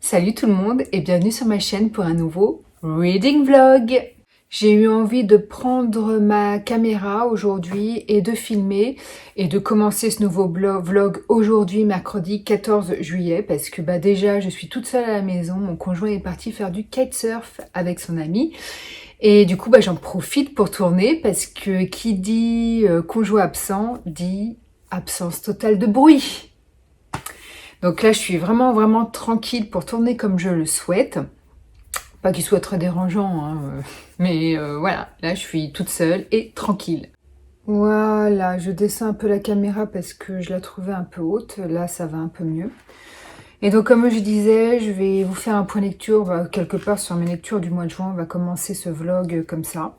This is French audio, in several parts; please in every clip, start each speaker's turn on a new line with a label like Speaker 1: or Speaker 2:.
Speaker 1: Salut tout le monde et bienvenue sur ma chaîne pour un nouveau reading vlog. J'ai eu envie de prendre ma caméra aujourd'hui et de filmer et de commencer ce nouveau vlog aujourd'hui mercredi 14 juillet parce que déjà je suis toute seule à la maison, mon conjoint est parti faire du kitesurf avec son ami et du coup j'en profite pour tourner parce que qui dit conjoint absent dit absence totale de bruit. Donc là, je suis vraiment tranquille pour tourner comme je le souhaite. Pas qu'il soit très dérangeant, hein, mais voilà, là je suis toute seule et tranquille. Voilà, je descends un peu la caméra parce que je la trouvais un peu haute. Là, ça va un peu mieux. Et donc, comme je disais, je vais vous faire un point lecture, quelque part sur mes lectures du mois de juin. On va commencer ce vlog comme ça.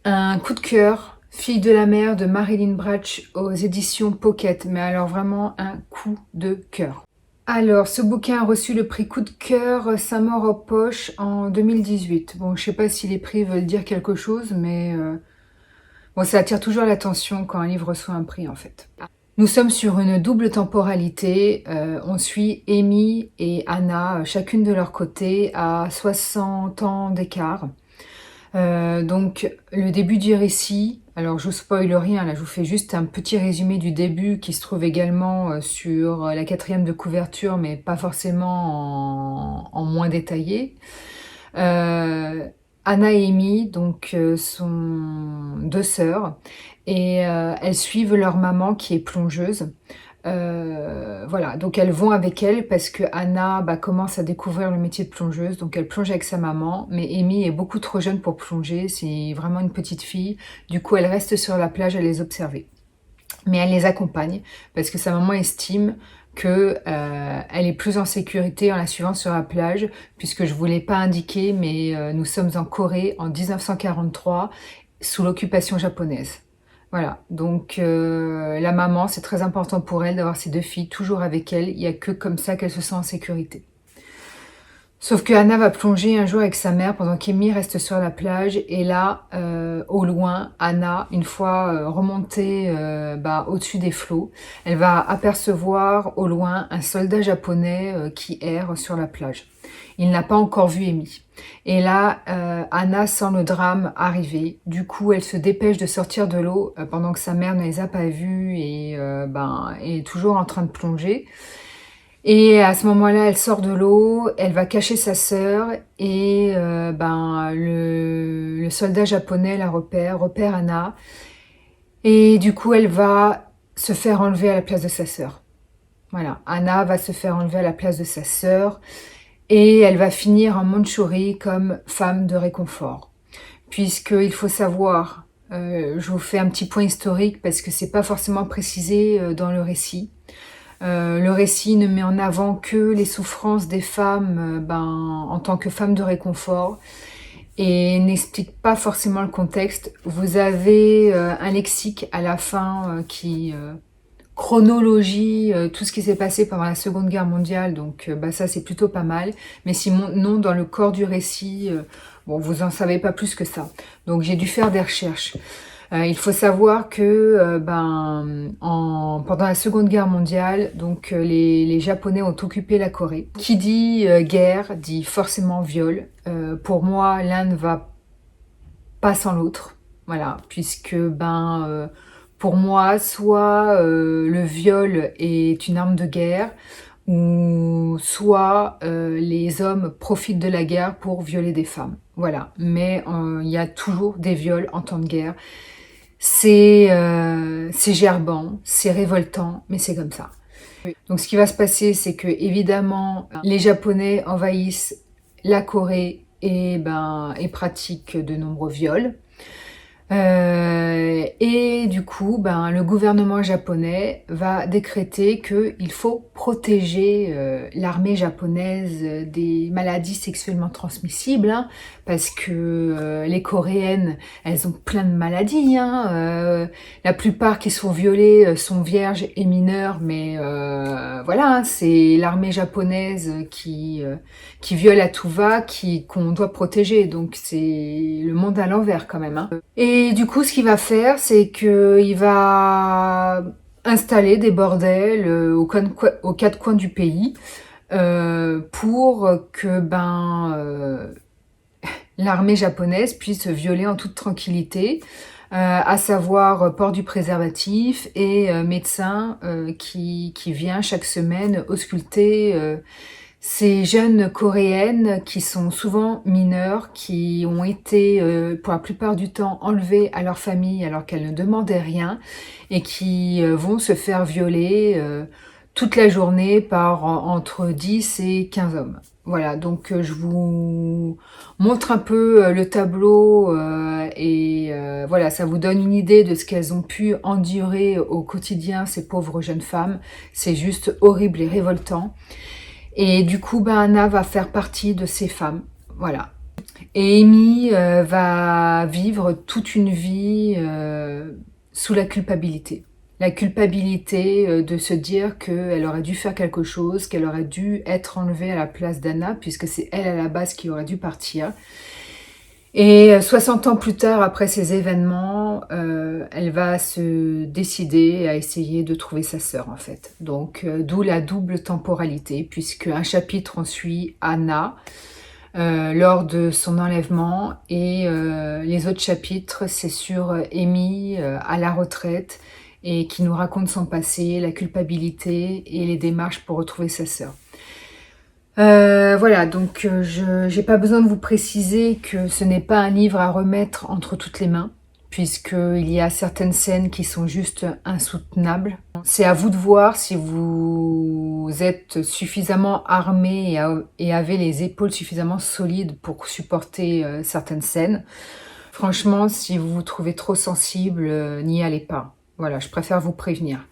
Speaker 1: Un coup de cœur. Fille de la mer de Marilyn Brach aux éditions Pocket, mais alors vraiment un coup de cœur. Alors, ce bouquin a reçu le prix coup de cœur Saint-Maur aux poches en 2018. Bon, je sais pas si les prix veulent dire quelque chose, mais bon, ça attire toujours l'attention quand un livre reçoit un prix en fait. Nous sommes sur une double temporalité. On suit Amy et Anna, chacune de leur côté, à 60 ans d'écart. Donc le début du récit, alors je vous spoil rien, là je vous fais juste un petit résumé du début qui se trouve également sur la 4e de couverture, mais pas forcément en moins détaillé. Anna et Amy donc sont deux sœurs et elles suivent leur maman qui est plongeuse. Voilà, donc elles vont avec elle parce que Anna commence à découvrir le métier de plongeuse, donc elle plonge avec sa maman, mais Amy est beaucoup trop jeune pour plonger, c'est vraiment une petite fille, du coup elle reste sur la plage à les observer. Mais elle les accompagne parce que sa maman estime que elle est plus en sécurité en la suivant sur la plage, puisque je ne vous l'ai pas indiqué, mais nous sommes en Corée en 1943 sous l'occupation japonaise. Voilà, donc la maman, c'est très important pour elle d'avoir ses deux filles toujours avec elle. Il n'y a que comme ça qu'elle se sent en sécurité. Sauf que Anna va plonger un jour avec sa mère pendant qu'Amy reste sur la plage. Et là, au loin, Anna, une fois remontée au-dessus des flots, elle va apercevoir au loin un soldat japonais qui erre sur la plage. Il n'a pas encore vu Amy. Et là, Anna sent le drame arriver. Du coup, elle se dépêche de sortir de l'eau pendant que sa mère ne les a pas vus et est toujours en train de plonger. Et à ce moment-là, elle sort de l'eau, elle va cacher sa sœur et le soldat japonais la repère Anna. Et du coup, elle va se faire enlever à la place de sa sœur. Voilà, Anna va se faire enlever à la place de sa sœur et elle va finir en Mandchourie comme femme de réconfort. Puisqu'il faut savoir, je vous fais un petit point historique parce que c'est pas forcément précisé dans le récit. Le récit ne met en avant que les souffrances des femmes en tant que femmes de réconfort et n'explique pas forcément le contexte. Vous avez un lexique à la fin qui chronologie tout ce qui s'est passé pendant la Seconde Guerre mondiale, donc ça c'est plutôt pas mal. Mais sinon, dans le corps du récit, bon, vous en savez pas plus que ça. Donc j'ai dû faire des recherches. Il faut savoir que pendant la Seconde Guerre mondiale, donc les Japonais ont occupé la Corée. Qui dit guerre dit forcément viol. Pour moi, l'un ne va pas sans l'autre, voilà, puisque pour moi, soit le viol est une arme de guerre, ou soit les hommes profitent de la guerre pour violer des femmes. Voilà, mais il y a toujours des viols en temps de guerre. C'est gerbant, c'est révoltant, mais c'est comme ça. Donc ce qui va se passer, c'est que évidemment, les Japonais envahissent la Corée et pratiquent de nombreux viols. Et du coup, le gouvernement japonais va décréter qu'il faut protéger l'armée japonaise des maladies sexuellement transmissibles, hein, parce que les Coréennes, elles ont plein de maladies. La plupart qui sont violées sont vierges et mineures, mais voilà, c'est l'armée japonaise qui viole à tout va, qu'on doit protéger. Donc c'est le monde à l'envers quand même. Et du coup, ce qu'il va faire, c'est qu'il va installer des bordels aux quatre coins du pays. pour que l'armée japonaise puisse violer en toute tranquillité, à savoir port du préservatif et médecin qui vient chaque semaine ausculter ces jeunes coréennes qui sont souvent mineures, qui ont été pour la plupart du temps enlevées à leur famille alors qu'elles ne demandaient rien et qui vont se faire violer toute la journée par entre 10 et 15 hommes. Voilà, donc je vous montre un peu le tableau et voilà, ça vous donne une idée de ce qu'elles ont pu endurer au quotidien, ces pauvres jeunes femmes. C'est juste horrible et révoltant. Et du coup, Anna va faire partie de ces femmes. Voilà. Et Amy va vivre toute une vie sous la culpabilité. La culpabilité de se dire qu'elle aurait dû faire quelque chose, qu'elle aurait dû être enlevée à la place d'Anna, puisque c'est elle à la base qui aurait dû partir. Et 60 ans plus tard, après ces événements, elle va se décider à essayer de trouver sa sœur, en fait. Donc, d'où la double temporalité, puisque un chapitre, on suit Anna lors de son enlèvement, et les autres chapitres, c'est sur Amy à la retraite, et qui nous raconte son passé, la culpabilité et les démarches pour retrouver sa sœur. Voilà, donc je n'ai pas besoin de vous préciser que ce n'est pas un livre à remettre entre toutes les mains, puisqu'il y a certaines scènes qui sont juste insoutenables. C'est à vous de voir si vous êtes suffisamment armé et avez les épaules suffisamment solides pour supporter certaines scènes. Franchement, si vous vous trouvez trop sensible, n'y allez pas. Voilà, je préfère vous prévenir.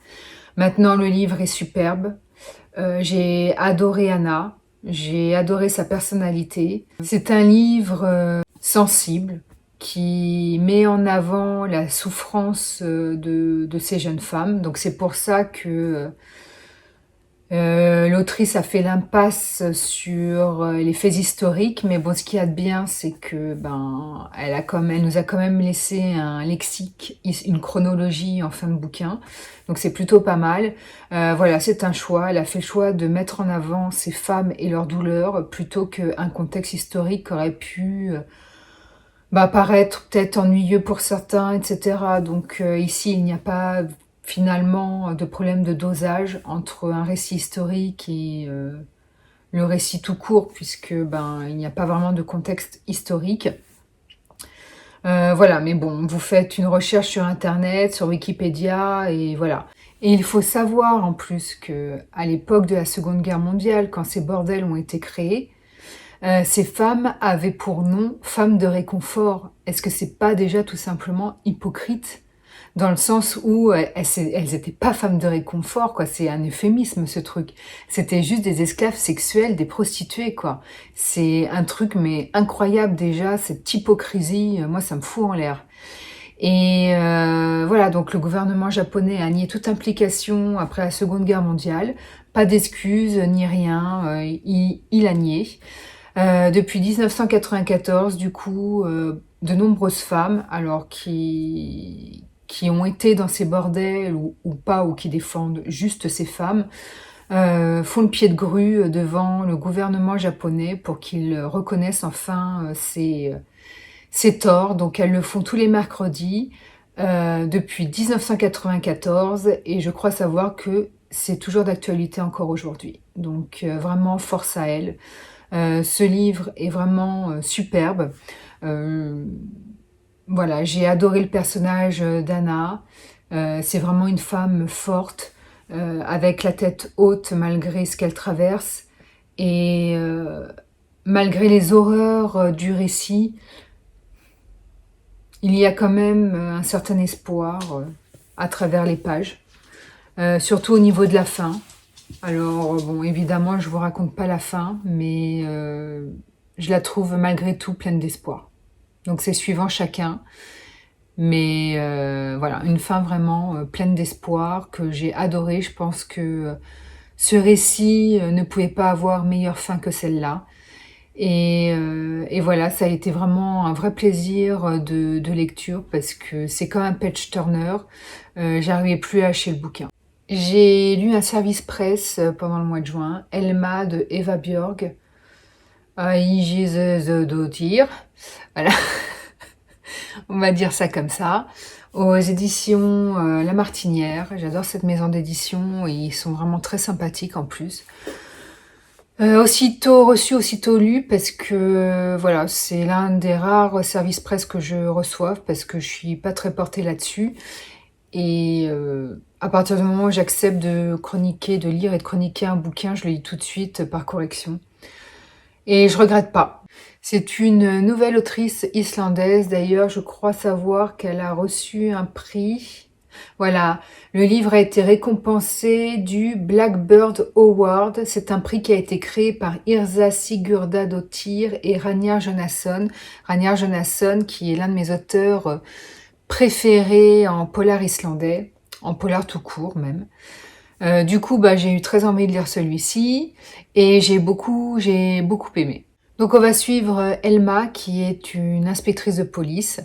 Speaker 1: Maintenant, le livre est superbe. J'ai adoré Anna. J'ai adoré sa personnalité. C'est un livre sensible qui met en avant la souffrance de ces jeunes femmes. Donc c'est pour ça que l'autrice a fait l'impasse sur les faits historiques, mais bon, ce qu'il y a de bien, c'est que elle nous a quand même laissé un lexique, une chronologie en fin de bouquin, donc c'est plutôt pas mal. Voilà, c'est un choix. Elle a fait le choix de mettre en avant ces femmes et leurs douleurs plutôt qu'un contexte historique qui aurait pu paraître peut-être ennuyeux pour certains, etc. Donc ici, il n'y a pas finalement de problème de dosage entre un récit historique et le récit tout court, puisque il n'y a pas vraiment de contexte historique. Voilà, mais bon, vous faites une recherche sur internet, sur Wikipédia, et voilà. Et il faut savoir en plus que à l'époque de la Seconde Guerre mondiale, quand ces bordels ont été créés, ces femmes avaient pour nom femmes de réconfort. Est-ce que c'est pas déjà tout simplement hypocrite? Dans le sens où elles étaient pas femmes de réconfort, quoi. C'est un euphémisme, ce truc. C'était juste des esclaves sexuels, des prostituées, quoi. C'est un truc, mais incroyable déjà, cette hypocrisie, moi, ça me fout en l'air. Et voilà, donc le gouvernement japonais a nié toute implication après la Seconde Guerre mondiale. Pas d'excuses, ni rien, il a nié. Depuis 1994, du coup, de nombreuses femmes, alors qui ont été dans ces bordels ou pas, ou qui défendent juste ces femmes, font le pied de grue devant le gouvernement japonais pour qu'il reconnaisse enfin ces torts. Donc elles le font tous les mercredis depuis 1994, et je crois savoir que c'est toujours d'actualité encore aujourd'hui. Donc vraiment force à elles. Ce livre est vraiment superbe. Voilà, j'ai adoré le personnage d'Anna. C'est vraiment une femme forte, avec la tête haute malgré ce qu'elle traverse. Et malgré les horreurs du récit, il y a quand même un certain espoir à travers les pages. Surtout au niveau de la fin. Alors, bon, évidemment, je vous raconte pas la fin, mais je la trouve malgré tout pleine d'espoir. Donc, c'est suivant chacun. Mais voilà, une fin vraiment pleine d'espoir que j'ai adorée. Je pense que ce récit ne pouvait pas avoir meilleure fin que celle-là. Et voilà, ça a été vraiment un vrai plaisir de lecture parce que c'est comme un page turner. J'arrivais plus à lâcher le bouquin. J'ai lu un service presse pendant le mois de juin, Elma de Eva Björg, Dotir, voilà, on va dire ça comme ça, aux éditions La Martinière. J'adore cette maison d'édition et ils sont vraiment très sympathiques en plus. Aussitôt reçu, aussitôt lu, parce que voilà, c'est l'un des rares services presse que je reçoive, parce que je suis pas très portée là-dessus. Et à partir du moment où j'accepte de chroniquer, de lire et de chroniquer un bouquin, je le lis tout de suite par correction. Et je regrette pas. C'est une nouvelle autrice islandaise. D'ailleurs, je crois savoir qu'elle a reçu un prix. Voilà, le livre a été récompensé du Blackbird Award. C'est un prix qui a été créé par Yrsa Sigurdardóttir et Ragnar Jonasson. Ragnar Jonasson, qui est l'un de mes auteurs préférés en polar islandais, en polar tout court même. Du coup, j'ai eu très envie de lire celui-ci et j'ai beaucoup aimé. Donc on va suivre Elma, qui est une inspectrice de police,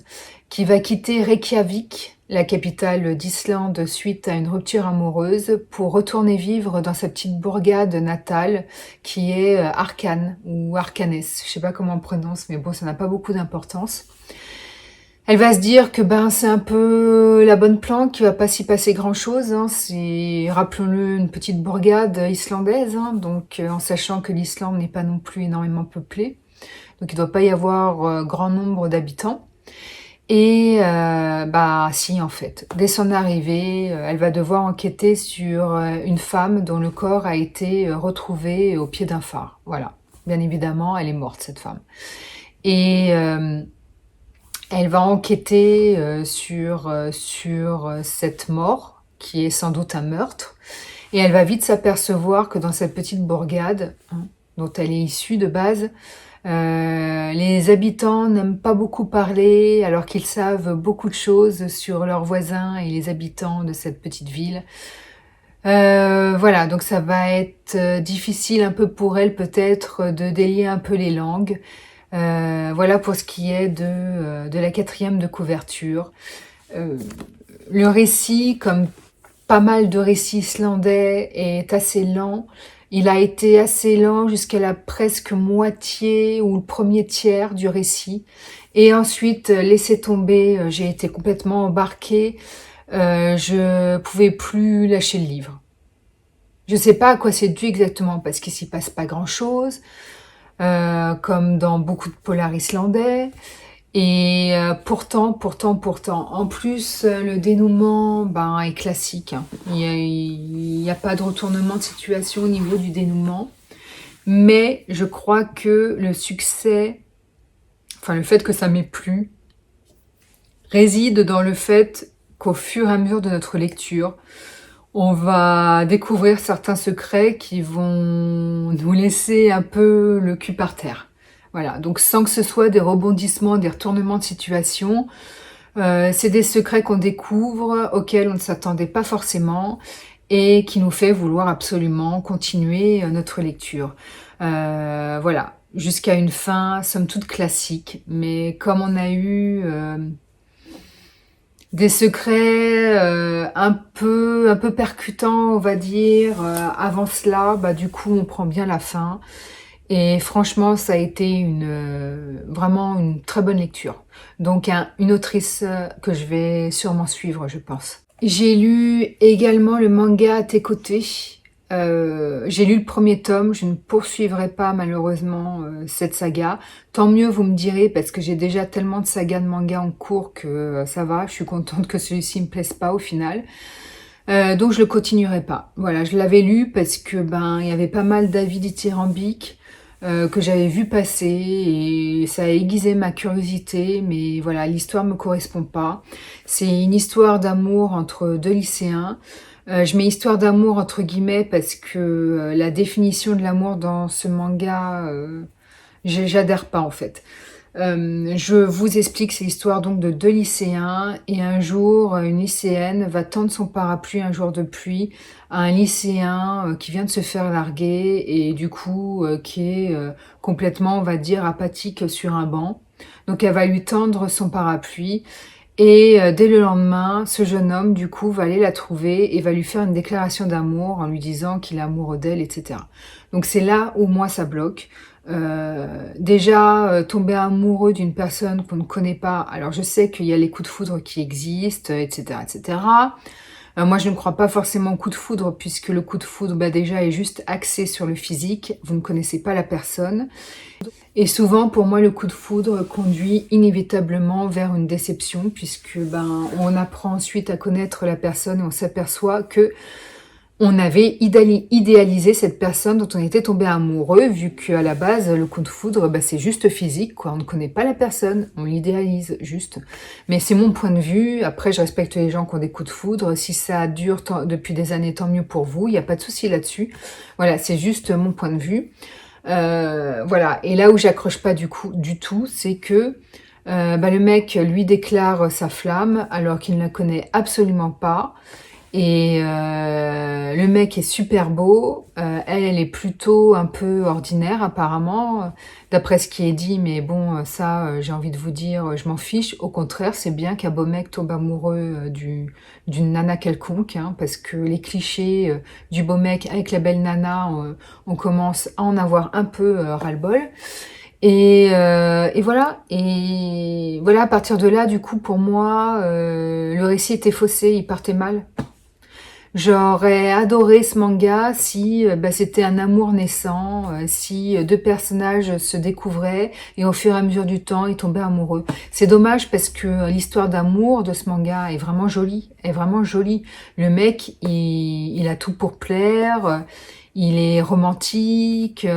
Speaker 1: qui va quitter Reykjavik, la capitale d'Islande, suite à une rupture amoureuse, pour retourner vivre dans sa petite bourgade natale, qui est Arkan, ou Arkanes, je sais pas comment on prononce, mais bon, ça n'a pas beaucoup d'importance. Elle va se dire que c'est un peu la bonne planque, qu'il va pas s'y passer grand-chose. Hein. C'est, rappelons-le, une petite bourgade islandaise, hein, donc en sachant que l'Islande n'est pas non plus énormément peuplée. Donc il ne doit pas y avoir grand nombre d'habitants. Et si, en fait, dès son arrivée, elle va devoir enquêter sur une femme dont le corps a été retrouvé au pied d'un phare. Voilà, bien évidemment, elle est morte, cette femme. Et elle va enquêter sur cette mort, qui est sans doute un meurtre, et elle va vite s'apercevoir que dans cette petite bourgade, hein, dont elle est issue de base, les habitants n'aiment pas beaucoup parler, alors qu'ils savent beaucoup de choses sur leurs voisins et les habitants de cette petite ville. Voilà, donc ça va être difficile un peu pour elle peut-être de délier un peu les langues. Voilà pour ce qui est de la 4e de couverture. Le récit, comme pas mal de récits islandais, est assez lent. Il a été assez lent jusqu'à la presque moitié ou le premier tiers du récit. Et ensuite, laissé tomber, j'ai été complètement embarquée. Je pouvais plus lâcher le livre. Je sais pas à quoi c'est dû exactement, parce qu'il s'y passe pas grand-chose. Comme dans beaucoup de polars islandais. Et pourtant, en plus, le dénouement est classique. Hein. Il y a pas de retournement de situation au niveau du dénouement. Mais je crois que le succès, enfin le fait que ça m'ait plu, réside dans le fait qu'au fur et à mesure de notre lecture, on va découvrir certains secrets qui vont nous laisser un peu le cul par terre. Voilà, donc sans que ce soit des rebondissements, des retournements de situation, c'est des secrets qu'on découvre, auxquels on ne s'attendait pas forcément, et qui nous fait vouloir absolument continuer notre lecture. Voilà, jusqu'à une fin, somme toute classique, mais comme on a eu des secrets un peu percutants, on va dire, avant cela, du coup on prend bien la fin. Et franchement, ça a été vraiment une très bonne lecture. Donc une autrice que je vais sûrement suivre, je pense. J'ai lu également le manga À tes côtés. J'ai lu le premier tome, je ne poursuivrai pas malheureusement cette saga. Tant mieux, vous me direz, parce que j'ai déjà tellement de sagas de manga en cours que ça va, je suis contente que celui-ci me plaise pas au final. Donc je le continuerai pas. Voilà, je l'avais lu parce que il y avait pas mal d'avis dithyrambiques que j'avais vu passer et ça a aiguisé ma curiosité, mais voilà, l'histoire me correspond pas. C'est une histoire d'amour entre deux lycéens. Je mets histoire d'amour entre guillemets parce que la définition de l'amour dans ce manga, j'adhère pas en fait. Je vous explique, c'est l'histoire donc de deux lycéens et un jour, une lycéenne va tendre son parapluie un jour de pluie à un lycéen qui vient de se faire larguer et du coup qui est complètement, on va dire, apathique sur un banc. Donc elle va lui tendre son parapluie Et dès le lendemain, ce jeune homme, du coup, va aller la trouver et va lui faire une déclaration d'amour en lui disant qu'il est amoureux d'elle, etc. Donc c'est là où moi ça bloque. Déjà, tomber amoureux d'une personne qu'on ne connaît pas. Alors je sais qu'il y a les coups de foudre qui existent, etc., etc. Moi, je ne crois pas forcément au coup de foudre, puisque le coup de foudre, bah, déjà, est juste axé sur le physique. Vous ne connaissez pas la personne. Et souvent, pour moi, le coup de foudre conduit inévitablement vers une déception, puisque ben, on apprend ensuite à connaître la personne et on s'aperçoit que on avait idéalisé cette personne dont on était tombé amoureux, vu qu'à la base, le coup de foudre, bah, c'est juste physique, quoi. On ne connaît pas la personne, on l'idéalise juste. Mais c'est mon point de vue. Après, je respecte les gens qui ont des coups de foudre. Si ça dure depuis des années, tant mieux pour vous. Il n'y a pas de souci là-dessus. Voilà, c'est juste mon point de vue. Voilà. Et là où j'accroche pas du tout, c'est que bah, le mec lui déclare sa flamme alors qu'il ne la connaît absolument pas. Et le mec est super beau, elle est plutôt un peu ordinaire apparemment, d'après ce qui est dit, mais bon, ça, j'ai envie de vous dire, je m'en fiche. Au contraire, c'est bien qu'un beau mec tombe amoureux d'une nana quelconque, hein, parce que les clichés du beau mec avec la belle nana, on commence à en avoir un peu ras-le-bol. Et voilà, à partir de là, du coup, pour moi, le récit était faussé, il partait mal. J'aurais adoré ce manga si bah, c'était un amour naissant, si deux personnages se découvraient et au fur et à mesure du temps, ils tombaient amoureux. C'est dommage parce que l'histoire d'amour de ce manga est vraiment jolie, est vraiment jolie. Le mec, il a tout pour plaire, il est romantique,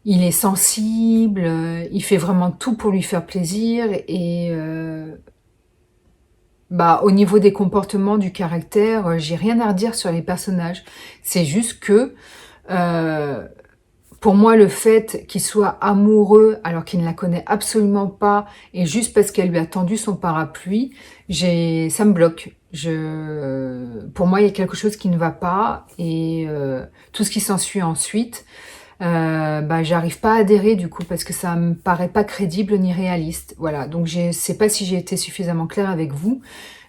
Speaker 1: il est sensible, il fait vraiment tout pour lui faire plaisir et bah, au niveau des comportements, du caractère, j'ai rien à redire sur les personnages. C'est juste que, euh, pour moi, le fait qu'il soit amoureux alors qu'il ne la connaît absolument pas et juste parce qu'elle lui a tendu son parapluie, ça me bloque. Pour moi, il y a quelque chose qui ne va pas et tout ce qui s'ensuit ensuite, bah, j'arrive pas à adhérer du coup parce que ça me paraît pas crédible ni réaliste. Voilà, donc je sais pas si j'ai été suffisamment claire avec vous,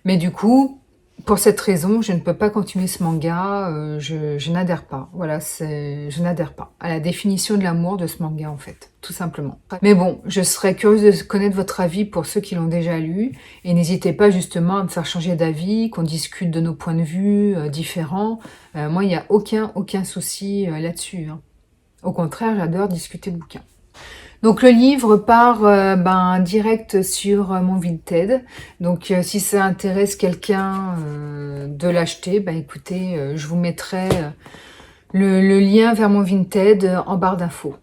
Speaker 1: mais du coup, pour cette raison, je ne peux pas continuer ce manga, je n'adhère pas. Voilà, je n'adhère pas à la définition de l'amour de ce manga en fait, tout simplement. Mais bon, je serais curieuse de connaître votre avis pour ceux qui l'ont déjà lu, et n'hésitez pas justement à me faire changer d'avis, qu'on discute de nos points de vue différents. Moi, il n'y a aucun souci là-dessus, hein. Au contraire, j'adore discuter de bouquins. Donc le livre part direct sur mon Vinted. Donc si ça intéresse quelqu'un de l'acheter, bah écoutez, je vous mettrai le lien vers mon Vinted en barre d'infos.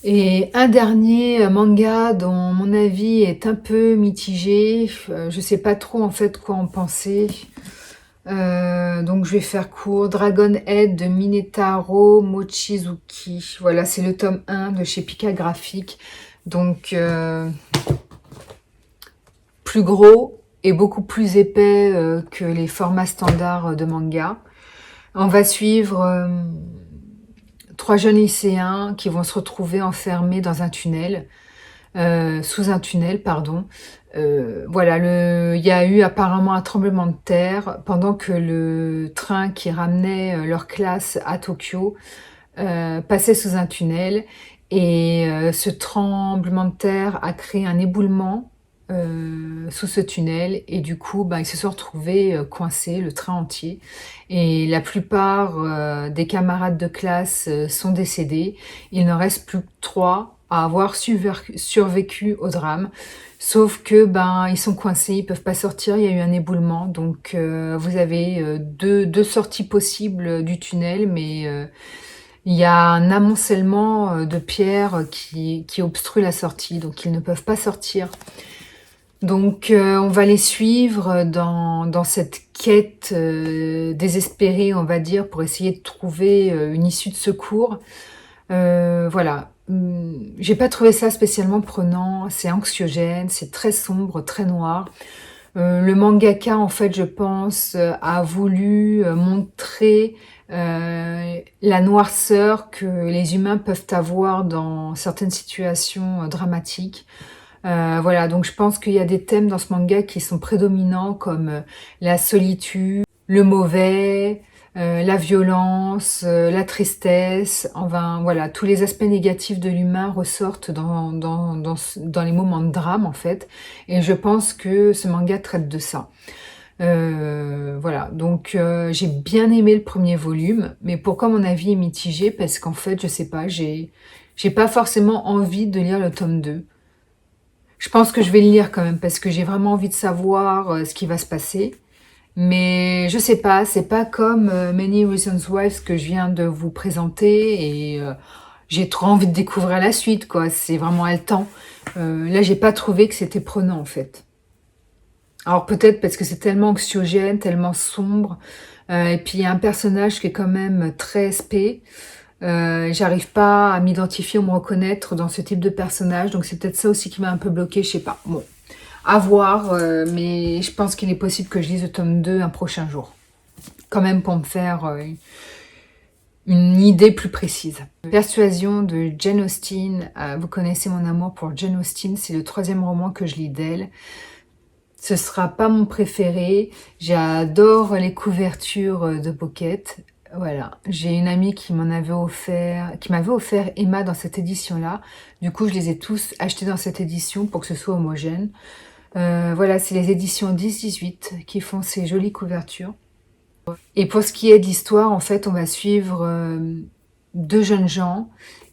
Speaker 1: Et un dernier manga dont mon avis est un peu mitigé, je sais pas trop en fait quoi en penser. Donc je vais faire court. Dragon Head de Minetaro Mochizuki. Voilà, c'est le tome 1 de chez Pika Graphics. Donc plus gros et beaucoup plus épais que les formats standards de manga. On va suivre trois jeunes lycéens qui vont se retrouver enfermés dans un tunnel. Sous un tunnel, pardon. Voilà, il y a eu apparemment un tremblement de terre pendant que le train qui ramenait leur classe à Tokyo passait sous un tunnel. Et ce tremblement de terre a créé un éboulement sous ce tunnel. Et du coup, bah, ils se sont retrouvés coincés, le train entier. Et la plupart des camarades de classe sont décédés. Il n'en reste plus que 3 à avoir survécu au drame. Sauf que ben ils sont coincés, ils peuvent pas sortir, il y a eu un éboulement. Donc vous avez deux sorties possibles du tunnel, mais il y a un amoncellement de pierres qui obstrue la sortie, donc ils ne peuvent pas sortir. Donc on va les suivre dans cette quête désespérée, on va dire, pour essayer de trouver une issue de secours. Voilà. J'ai pas trouvé ça spécialement prenant, c'est anxiogène, c'est très sombre, très noir. Le mangaka, en fait, je pense, a voulu montrer la noirceur que les humains peuvent avoir dans certaines situations dramatiques. Voilà, donc je pense qu'il y a des thèmes dans ce manga qui sont prédominants comme la solitude, le mauvais, la violence, la tristesse, enfin voilà, tous les aspects négatifs de l'humain ressortent dans les moments de drame en fait, et je pense que ce manga traite de ça. Voilà, donc j'ai bien aimé le premier volume, mais pourquoi mon avis est mitigé? Parce qu'en fait, je sais pas, j'ai pas forcément envie de lire le tome 2. Je pense que je vais le lire quand même, parce que j'ai vraiment envie de savoir ce qui va se passer. Mais je sais pas, c'est pas comme Many Reasons Why que je viens de vous présenter, et j'ai trop envie de découvrir la suite, quoi. C'est vraiment haletant. Là, j'ai pas trouvé que c'était prenant, en fait. Alors peut-être parce que c'est tellement anxiogène, tellement sombre, et puis il y a un personnage qui est quand même très spé. J'arrive pas à m'identifier ou me reconnaître dans ce type de personnage, donc c'est peut-être ça aussi qui m'a un peu bloquée, je sais pas. Bon, à voir, mais je pense qu'il est possible que je lise le tome 2 un prochain jour. Quand même pour me faire une idée plus précise. Persuasion de Jane Austen. Vous connaissez mon amour pour Jane Austen, c'est le 3e roman que je lis d'elle. Ce sera pas mon préféré. J'adore les couvertures de Pocket. Voilà, j'ai une amie qui m'avait offert Emma dans cette édition-là. Du coup, je les ai tous achetés dans cette édition pour que ce soit homogène. Voilà, c'est les éditions 10-18 qui font ces jolies couvertures. Et pour ce qui est de l'histoire, en fait, on va suivre deux jeunes gens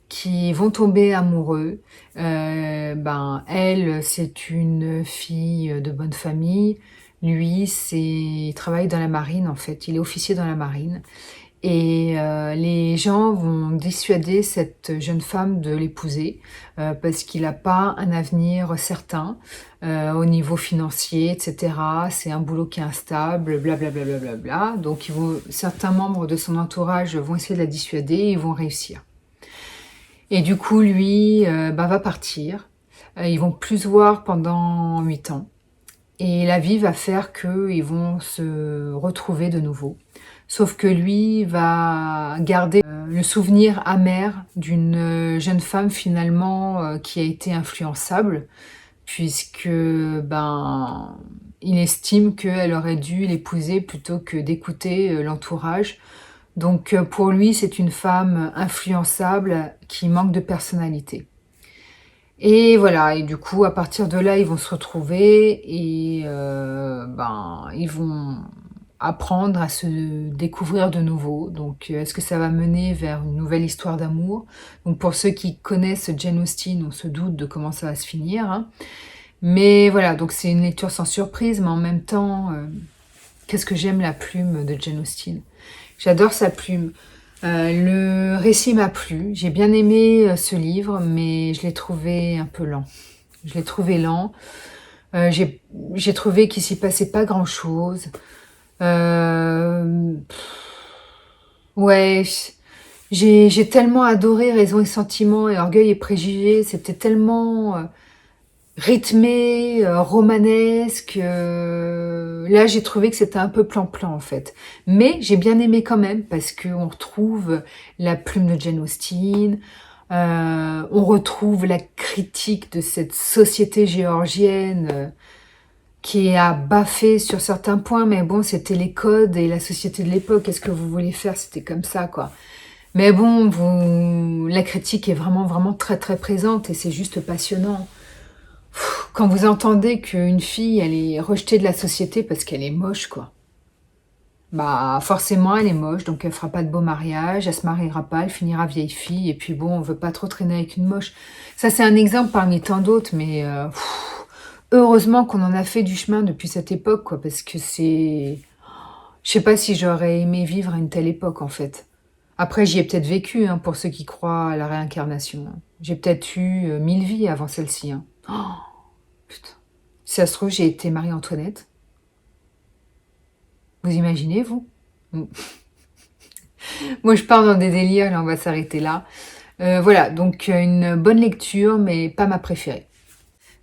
Speaker 1: qui vont tomber amoureux. Elle, c'est une fille de bonne famille. Lui, il travaille dans la marine, en fait. Il est officier dans la marine. Et les gens vont dissuader cette jeune femme de l'épouser parce qu'il n'a pas un avenir certain au niveau financier, etc. C'est un boulot qui est instable, blablabla. Bla, bla, bla, bla. Donc certains membres de son entourage vont essayer de la dissuader et ils vont réussir. Et du coup, lui va partir. Ils vont plus se voir pendant 8 ans. Et la vie va faire qu'ils vont se retrouver de nouveau. Sauf que lui va garder le souvenir amer d'une jeune femme finalement qui a été influençable, puisque il estime qu'elle aurait dû l'épouser plutôt que d'écouter l'entourage. Donc pour lui, c'est une femme influençable qui manque de personnalité. Et voilà, et du coup, à partir de là, ils vont se retrouver et ils vont apprendre à se découvrir de nouveau. Donc, est-ce que ça va mener vers une nouvelle histoire d'amour? Donc, pour ceux qui connaissent Jane Austen, on se doute de comment ça va se finir, hein. Mais voilà, donc c'est une lecture sans surprise, mais en même temps, qu'est-ce que j'aime la plume de Jane Austen. J'adore sa plume. Le récit m'a plu. J'ai bien aimé ce livre, mais je l'ai trouvé un peu lent. Je l'ai trouvé lent. J'ai trouvé qu'il s'y passait pas grand-chose. Euh, ouais, j'ai tellement adoré Raison et Sentiment et Orgueil et Préjugés. C'était tellement rythmé, romanesque. Là, j'ai trouvé que c'était un peu plan-plan en fait. Mais j'ai bien aimé quand même parce qu'on retrouve la plume de Jane Austen, on retrouve la critique de cette société géorgienne qui a baffé sur certains points, mais bon, c'était les codes et la société de l'époque. Qu'est-ce que vous voulez faire? C'était comme ça, quoi. Mais bon, la critique est vraiment, vraiment très, très présente et c'est juste passionnant. Quand vous entendez qu'une fille, elle est rejetée de la société parce qu'elle est moche, quoi. Bah, forcément, elle est moche, donc elle fera pas de beau mariage, elle se mariera pas, elle finira vieille fille, et puis bon, on veut pas trop traîner avec une moche. Ça, c'est un exemple parmi tant d'autres, mais heureusement qu'on en a fait du chemin depuis cette époque, quoi, parce que c'est... Je sais pas si j'aurais aimé vivre à une telle époque, en fait. Après, j'y ai peut-être vécu, hein, pour ceux qui croient à la réincarnation, hein. J'ai peut-être eu 1000 vies avant celle-ci, hein. Oh, putain. Si ça se trouve, j'ai été Marie-Antoinette. Vous imaginez, vous? Mm. Moi, je pars dans des délires, là, on va s'arrêter là. Voilà, donc une bonne lecture, mais pas ma préférée.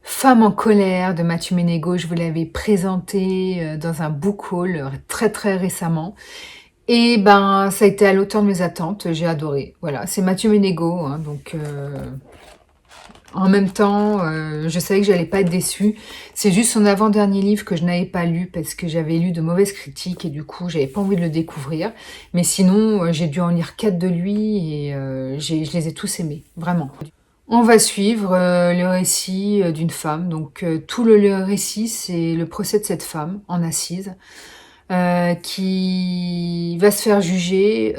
Speaker 1: Femme en colère de Mathieu Ménégo, je vous l'avais présenté dans un book haul très très récemment. Et ben, ça a été à l'auteur de mes attentes, j'ai adoré. Voilà, c'est Mathieu Ménégo, hein, donc En même temps, je savais que j'allais pas être déçue. C'est juste son avant-dernier livre que je n'avais pas lu parce que j'avais lu de mauvaises critiques et du coup, j'avais pas envie de le découvrir. Mais sinon, j'ai dû en lire 4 de lui et je les ai tous aimés, vraiment. On va suivre le récit d'une femme. Donc, tout le récit, c'est le procès de cette femme en assise qui va se faire juger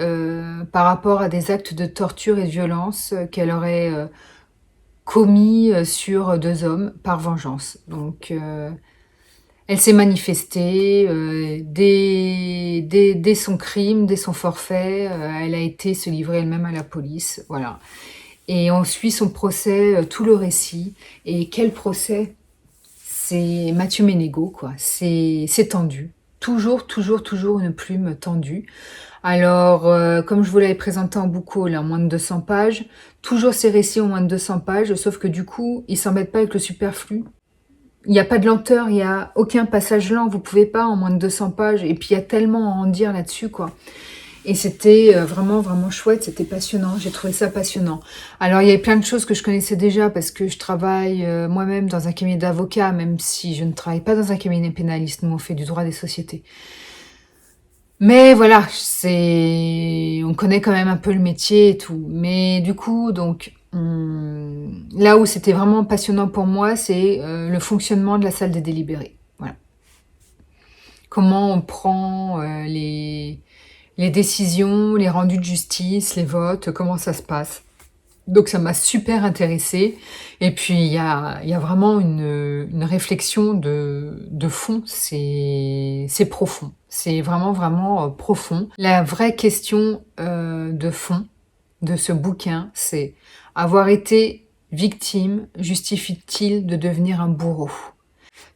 Speaker 1: par rapport à des actes de torture et de violence qu'elle aurait commis sur 2 hommes par vengeance. Donc, elle s'est manifestée dès son crime, dès son forfait. Elle a été se livrer elle-même à la police. Voilà. Et on suit son procès, tout le récit. Et quel procès! C'est Mathieu Ménégo, quoi. C'est tendu. Toujours, toujours, toujours une plume tendue. Alors, comme je vous l'avais présenté en bouquot, là, en moins de 200 pages, toujours ces récits en moins de 200 pages, sauf que du coup, ils s'embêtent pas avec le superflu. Il n'y a pas de lenteur, il n'y a aucun passage lent, vous pouvez pas en moins de 200 pages, et puis il y a tellement à en dire là-dessus, quoi. Et c'était vraiment, vraiment chouette, c'était passionnant, j'ai trouvé ça passionnant. Alors, il y avait plein de choses que je connaissais déjà, parce que je travaille moi-même dans un cabinet d'avocat, même si je ne travaille pas dans un cabinet pénaliste, nous on fait du droit des sociétés. Mais voilà, on connaît quand même un peu le métier et tout. Mais du coup, donc, là où c'était vraiment passionnant pour moi, c'est le fonctionnement de la salle des délibérés. Voilà. Comment on prend les décisions, les rendus de justice, les votes, comment ça se passe. Donc ça m'a super intéressée. Et puis il y a vraiment une réflexion de fond, c'est profond. C'est vraiment, vraiment profond. La vraie question de fond de ce bouquin, c'est avoir été victime justifie-t-il de devenir un bourreau?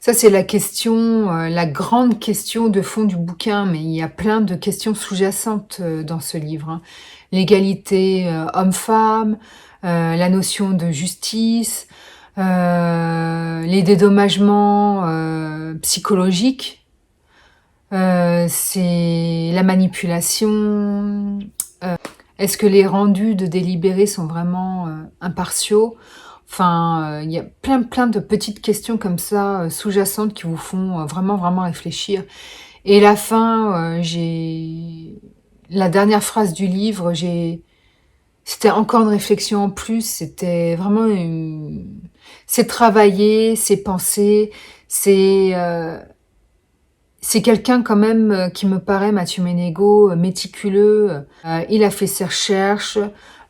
Speaker 1: Ça, c'est la question, la grande question de fond du bouquin, mais il y a plein de questions sous-jacentes dans ce livre, hein. L'égalité homme-femme, la notion de justice, les dédommagements psychologiques, c'est la manipulation. Est-ce que les rendus de délibérés sont vraiment impartiaux? Enfin, il y a plein de petites questions comme ça, sous-jacentes, qui vous font vraiment, vraiment réfléchir. Et la fin, la dernière phrase du livre, c'était encore une réflexion en plus, c'était vraiment c'est travaillé, c'est pensé, c'est quelqu'un quand même qui me paraît, Mathieu Ménégo, méticuleux. Il a fait ses recherches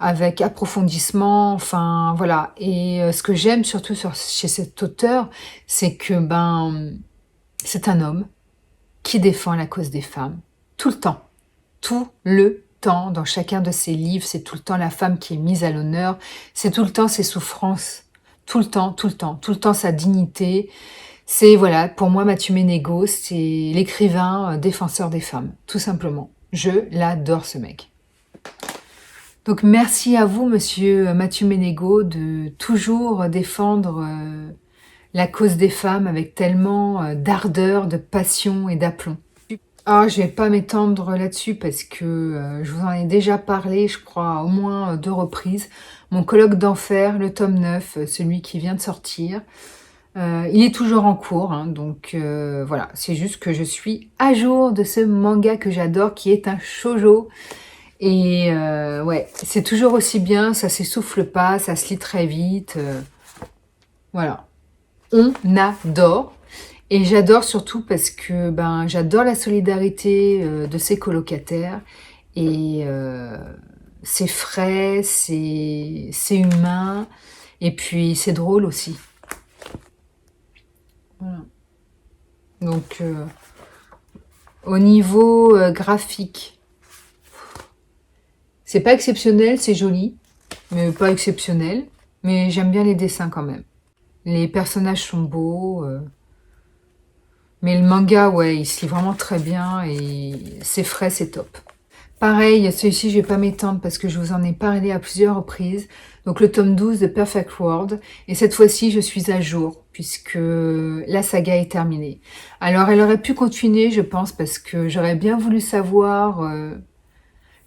Speaker 1: avec approfondissement, enfin voilà. Et ce que j'aime surtout chez cet auteur, c'est que c'est un homme qui défend la cause des femmes tout le temps, tout le temps. Dans chacun de ses livres, c'est tout le temps la femme qui est mise à l'honneur, c'est tout le temps ses souffrances, tout le temps, tout le temps, tout le temps sa dignité. C'est, voilà, pour moi, Mathieu Ménégo, c'est l'écrivain défenseur des femmes, tout simplement. Je l'adore, ce mec. Donc, merci à vous, monsieur Mathieu Ménégo, de toujours défendre la cause des femmes avec tellement d'ardeur, de passion et d'aplomb. Ah, je vais pas m'étendre là-dessus parce que je vous en ai déjà parlé, je crois, au moins 2 reprises. Mon colloque d'enfer, le tome 9, celui qui vient de sortir. Il est toujours en cours, hein, donc voilà, c'est juste que je suis à jour de ce manga que j'adore, qui est un shoujo. Et ouais, c'est toujours aussi bien, ça s'essouffle pas, ça se lit très vite. Voilà, on adore. Et j'adore surtout parce que j'adore la solidarité de ses colocataires. Et c'est frais, c'est humain, et puis c'est drôle aussi. Voilà. Donc, au niveau graphique, c'est pas exceptionnel, c'est joli, mais pas exceptionnel. Mais j'aime bien les dessins quand même. Les personnages sont beaux, mais le manga, ouais, il se lit vraiment très bien et c'est frais, c'est top. Pareil, celui-ci, je vais pas m'étendre parce que je vous en ai parlé à plusieurs reprises. Donc le tome 12 de Perfect World. Et cette fois-ci, je suis à jour puisque la saga est terminée. Alors, elle aurait pu continuer, je pense, parce que j'aurais bien voulu savoir...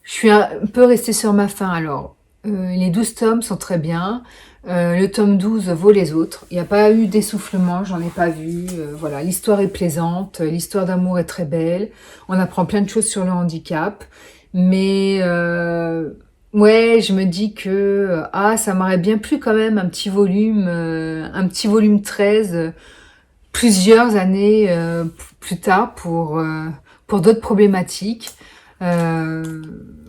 Speaker 1: je suis un peu restée sur ma faim. Alors, Les 12 tomes sont très bien. Le tome 12 vaut les autres. Il n'y a pas eu d'essoufflement, j'en ai pas vu. Voilà, l'histoire est plaisante, l'histoire d'amour est très belle. On apprend plein de choses sur le handicap. Mais ouais, je me dis que ça m'aurait bien plu quand même un petit volume 13, plusieurs années plus tard pour d'autres problématiques euh,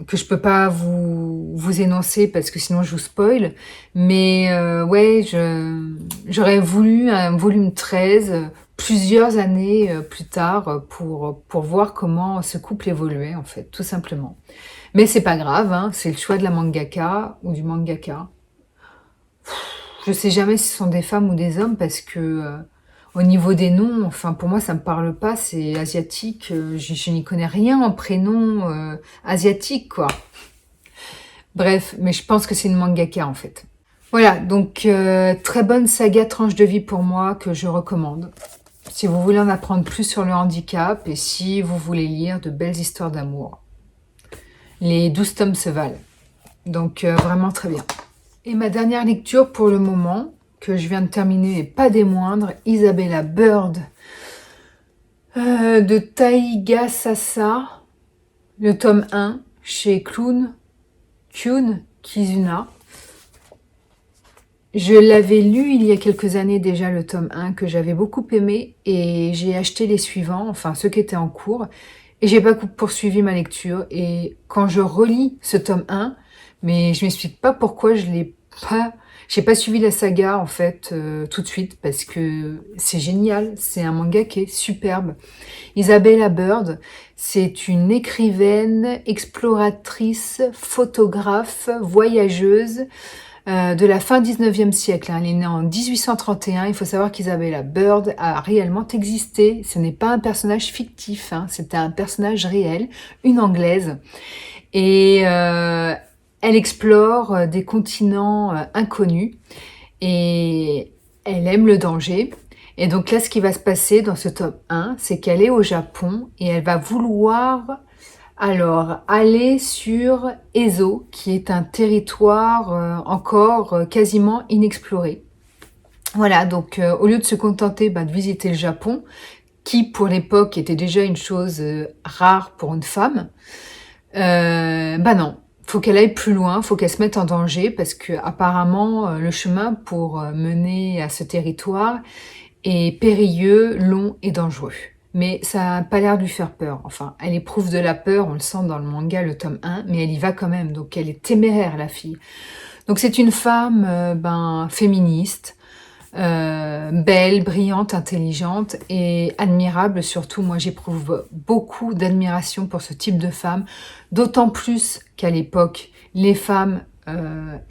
Speaker 1: que je peux pas vous énoncer parce que sinon je vous spoil. Mais ouais, j'aurais voulu un volume 13 plusieurs années plus tard pour voir comment ce couple évoluait en fait, tout simplement. Mais c'est pas grave, hein, c'est le choix de la mangaka ou du mangaka. Je sais jamais si ce sont des femmes ou des hommes parce que au niveau des noms, enfin pour moi ça me parle pas, c'est asiatique, je n'y connais rien en prénom asiatique quoi. Bref, mais je pense que c'est une mangaka en fait. Voilà, donc très bonne saga tranche de vie pour moi que je recommande. Si vous voulez en apprendre plus sur le handicap et si vous voulez lire de belles histoires d'amour. Les 12 tomes se valent. Donc vraiment très bien. Et ma dernière lecture pour le moment, que je viens de terminer, et pas des moindres, Isabella Bird de Taiga Sasa, le tome 1, chez Kyun Kizuna. Je l'avais lu il y a quelques années déjà, le tome 1, que j'avais beaucoup aimé, et j'ai acheté les suivants, enfin ceux qui étaient en cours, et j'ai pas poursuivi ma lecture. Et quand je relis ce tome 1, mais je m'explique pas pourquoi j'ai pas suivi la saga en fait tout de suite, parce que c'est génial, c'est un manga qui est superbe. Isabella Bird, c'est une écrivaine, exploratrice, photographe, voyageuse de la fin 19e siècle. Elle est née en 1831. Il faut savoir qu'Isabella Bird a réellement existé. Ce n'est pas un personnage fictif, hein, c'était un personnage réel, une Anglaise. Et elle explore des continents inconnus et elle aime le danger. Et donc là, ce qui va se passer dans ce tome 1, c'est qu'elle est au Japon et elle va vouloir alors aller sur Ezo, qui est un territoire encore quasiment inexploré. Voilà, donc au lieu de se contenter de visiter le Japon, qui pour l'époque était déjà une chose rare pour une femme, non, faut qu'elle aille plus loin, faut qu'elle se mette en danger parce que apparemment le chemin pour mener à ce territoire est périlleux, long et dangereux. Mais ça n'a pas l'air de lui faire peur. Enfin, elle éprouve de la peur, on le sent dans le manga, le tome 1, mais elle y va quand même. Donc elle est téméraire, la fille. Donc c'est une femme féministe, belle, brillante, intelligente et admirable surtout. Moi, j'éprouve beaucoup d'admiration pour ce type de femme, d'autant plus qu'à l'époque, les femmes,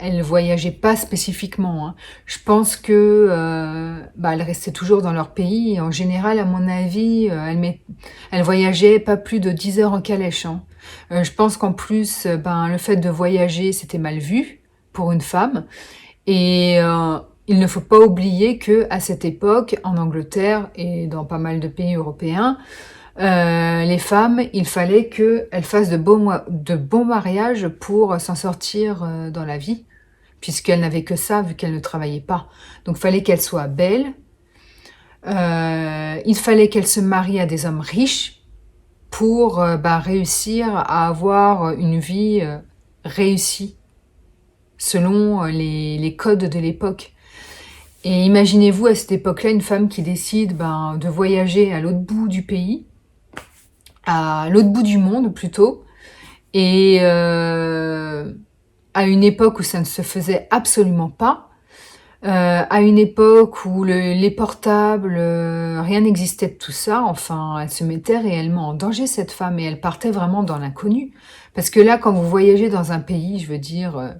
Speaker 1: elles voyageaient pas spécifiquement, hein. Je pense que elles restaient toujours dans leur pays et en général, à mon avis, elles voyageaient pas plus de 10 heures en calèche, hein. Je pense qu'en plus, le fait de voyager, c'était mal vu pour une femme et il ne faut pas oublier que à cette époque, en Angleterre et dans pas mal de pays européens, les femmes, il fallait qu'elles fassent de bons mariages pour s'en sortir dans la vie, puisqu'elles n'avaient que ça, vu qu'elles ne travaillaient pas. Donc il fallait qu'elles soient belles, il fallait qu'elles se marient à des hommes riches pour réussir à avoir une vie réussie, selon les codes de l'époque. Et imaginez-vous à cette époque-là une femme qui décide de voyager à l'autre bout du pays, à l'autre bout du monde plutôt, et à une époque où ça ne se faisait absolument pas, à une époque où les portables, rien n'existait de tout ça, enfin elle se mettait réellement en danger cette femme et elle partait vraiment dans l'inconnu. Parce que là quand vous voyagez dans un pays, je veux dire...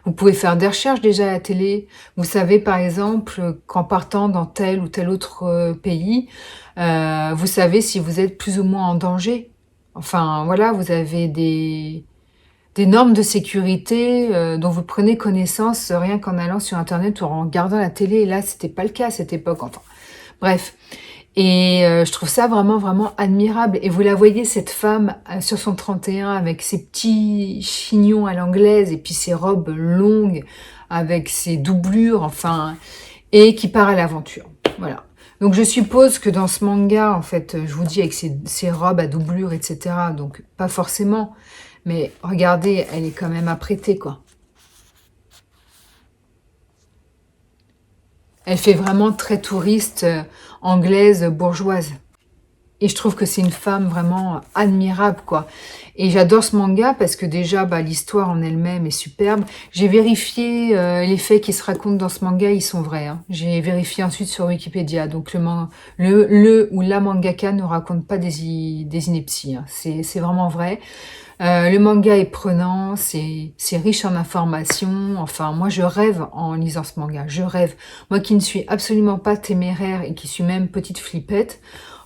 Speaker 1: vous pouvez faire des recherches déjà à la télé. Vous savez, par exemple, qu'en partant dans tel ou tel autre pays, vous savez si vous êtes plus ou moins en danger. Enfin, voilà, vous avez des normes de sécurité dont vous prenez connaissance rien qu'en allant sur Internet ou en regardant la télé. Et là, c'était pas le cas à cette époque. Enfin, bref. Et je trouve ça vraiment, vraiment admirable. Et vous la voyez, cette femme, sur son 31, avec ses petits chignons à l'anglaise, et puis ses robes longues, avec ses doublures, enfin, et qui part à l'aventure. Voilà. Donc je suppose que dans ce manga, en fait, je vous dis, avec ses robes à doublure, etc., donc pas forcément, mais regardez, elle est quand même apprêtée, quoi. Elle fait vraiment très touriste, anglaise, bourgeoise. Et je trouve que c'est une femme vraiment admirable, quoi. Et j'adore ce manga parce que déjà, bah, l'histoire en elle-même est superbe. J'ai vérifié les faits qui se racontent dans ce manga, ils sont vrais, hein. J'ai vérifié ensuite sur Wikipédia. Donc le ou la mangaka ne raconte pas des inepties, hein. C'est vraiment vrai. Le manga est prenant, c'est riche en informations. Enfin, moi, je rêve en lisant ce manga. Je rêve. Moi qui ne suis absolument pas téméraire et qui suis même petite flippette,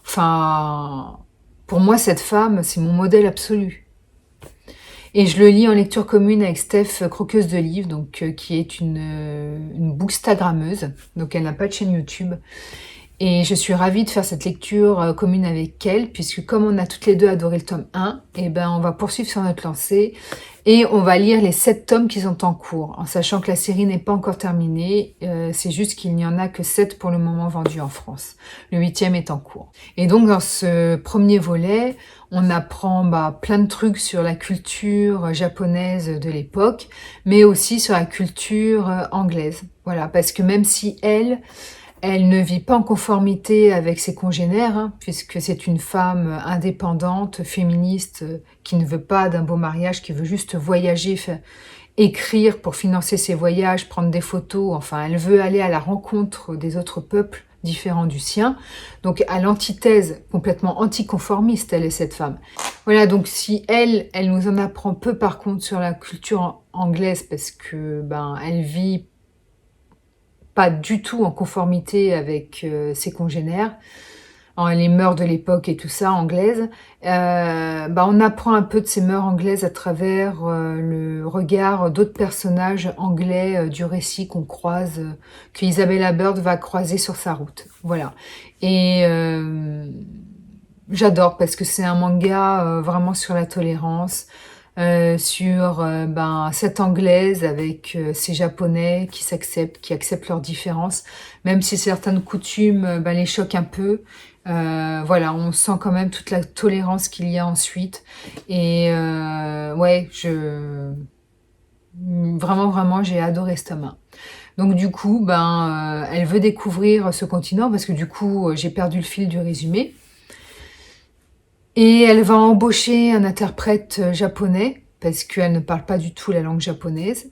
Speaker 1: enfin, pour moi, cette femme, c'est mon modèle absolu. Et je le lis en lecture commune avec Steph, croqueuse de livres, donc qui est une bookstagrammeuse. Donc elle n'a pas de chaîne YouTube. Et je suis ravie de faire cette lecture commune avec elle, puisque comme on a toutes les deux adoré le tome 1, eh ben on va poursuivre sur notre lancée et on va lire les 7 tomes qui sont en cours, en sachant que la série n'est pas encore terminée, c'est juste qu'il n'y en a que 7 pour le moment vendus en France. Le 8e est en cours. Et donc dans ce premier volet, on apprend plein de trucs sur la culture japonaise de l'époque, mais aussi sur la culture anglaise. Voilà, parce que même si elle ne vit pas en conformité avec ses congénères, hein, puisque c'est une femme indépendante, féministe, qui ne veut pas d'un beau mariage, qui veut juste voyager, écrire pour financer ses voyages, prendre des photos. Enfin, elle veut aller à la rencontre des autres peuples différents du sien. Donc, à l'antithèse, complètement anticonformiste, elle est cette femme. Voilà, donc si elle nous en apprend peu par contre sur la culture anglaise, parce que elle vit pas du tout en conformité avec ses congénères, les mœurs de l'époque et tout ça, anglaises, on apprend un peu de ces mœurs anglaises à travers le regard d'autres personnages anglais du récit qu'on croise, que Isabella Bird va croiser sur sa route. Voilà. Et j'adore parce que c'est un manga vraiment sur la tolérance, sur cette anglaise avec ces japonais qui acceptent leurs différences, même si certaines coutumes les choquent un peu. Voilà, on sent quand même toute la tolérance qu'il y a ensuite. Et ouais, vraiment, vraiment, j'ai adoré ce tome 1. Donc du coup, elle veut découvrir ce continent parce que du coup, j'ai perdu le fil du résumé. Et elle va embaucher un interprète japonais, parce qu'elle ne parle pas du tout la langue japonaise.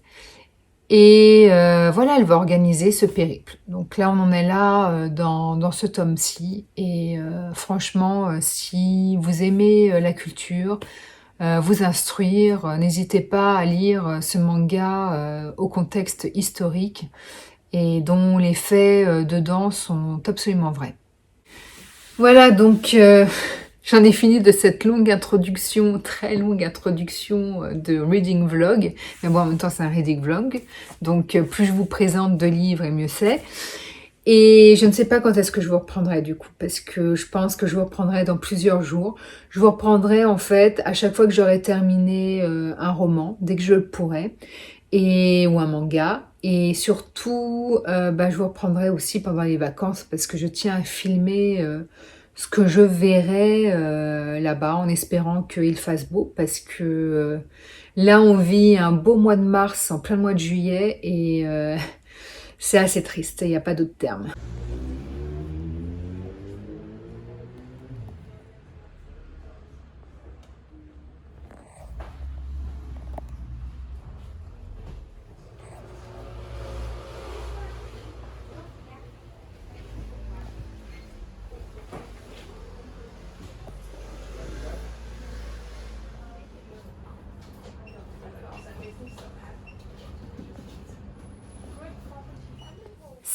Speaker 1: Et voilà, elle va organiser ce périple. Donc là, on en est là dans ce tome-ci. Et franchement, si vous aimez la culture, vous instruire, n'hésitez pas à lire ce manga au contexte historique et dont les faits dedans sont absolument vrais. Voilà, donc j'en ai fini de cette longue introduction, très longue introduction de Reading Vlog. Mais bon, en même temps, c'est un Reading Vlog. Donc, plus je vous présente de livres, et mieux c'est. Et je ne sais pas quand est-ce que je vous reprendrai du coup, parce que je pense que je vous reprendrai dans plusieurs jours. Je vous reprendrai en fait à chaque fois que j'aurai terminé un roman, dès que je le pourrai, ou un manga. Et surtout, je vous reprendrai aussi pendant les vacances, parce que je tiens à filmer ce que je verrai là-bas, en espérant qu'il fasse beau, parce que là, on vit un beau mois de mars en plein mois de juillet, et c'est assez triste, il n'y a pas d'autre terme.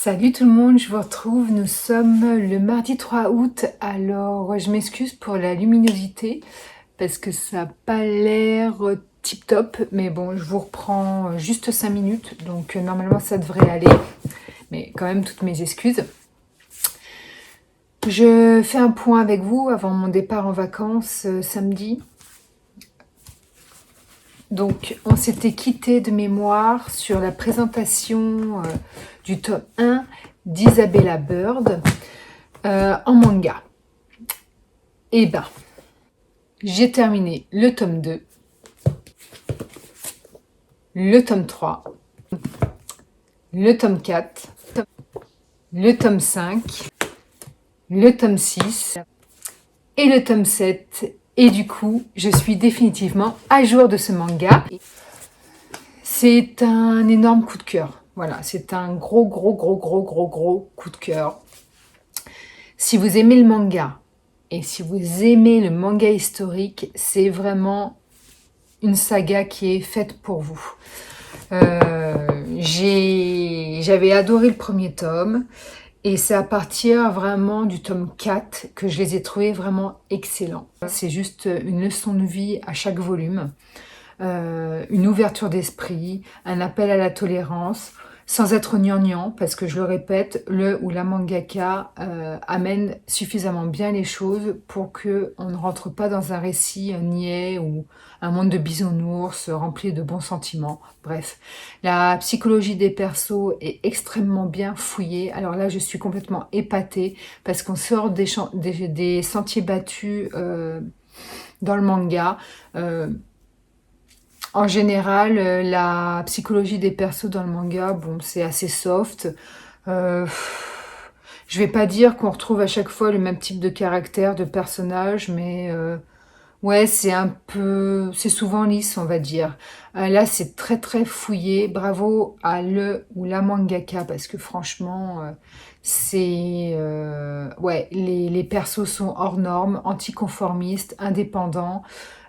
Speaker 1: Salut tout le monde, je vous retrouve, nous sommes le mardi 3 août, alors je m'excuse pour la luminosité, parce que ça n'a pas l'air tip top, mais bon, je vous reprends juste 5 minutes, donc normalement ça devrait aller, mais quand même toutes mes excuses. Je fais un point avec vous avant mon départ en vacances samedi. Donc, on s'était quitté de mémoire sur la présentation du tome 1 d'Isabella Bird en manga. Et ben, j'ai terminé le tome 2, le tome 3, le tome 4, le tome 5, le tome 6 et le tome 7. Et du coup, je suis définitivement à jour de ce manga. C'est un énorme coup de cœur. Voilà, c'est un gros coup de cœur. Si vous aimez le manga et si vous aimez le manga historique, c'est vraiment une saga qui est faite pour vous. J'avais adoré le premier tome et c'est à partir vraiment du tome 4 que je les ai trouvés vraiment excellents. C'est juste une leçon de vie à chaque volume, une ouverture d'esprit, un appel à la tolérance, sans être gnangnan, parce que je le répète, le ou la mangaka amène suffisamment bien les choses pour qu'on ne rentre pas dans un récit niais ou un monde de bisounours rempli de bons sentiments. Bref, la psychologie des persos est extrêmement bien fouillée. Alors là, je suis complètement épatée parce qu'on sort des sentiers battus dans le manga. En général, la psychologie des persos dans le manga, bon, c'est assez soft. Euh, je vais pas dire qu'on retrouve à chaque fois le même type de caractère, de personnage, mais ouais, c'est souvent lisse, on va dire. Là, c'est très fouillé. Bravo à le ou la mangaka, parce que franchement, ouais, les persos sont hors normes, anticonformistes, indépendants.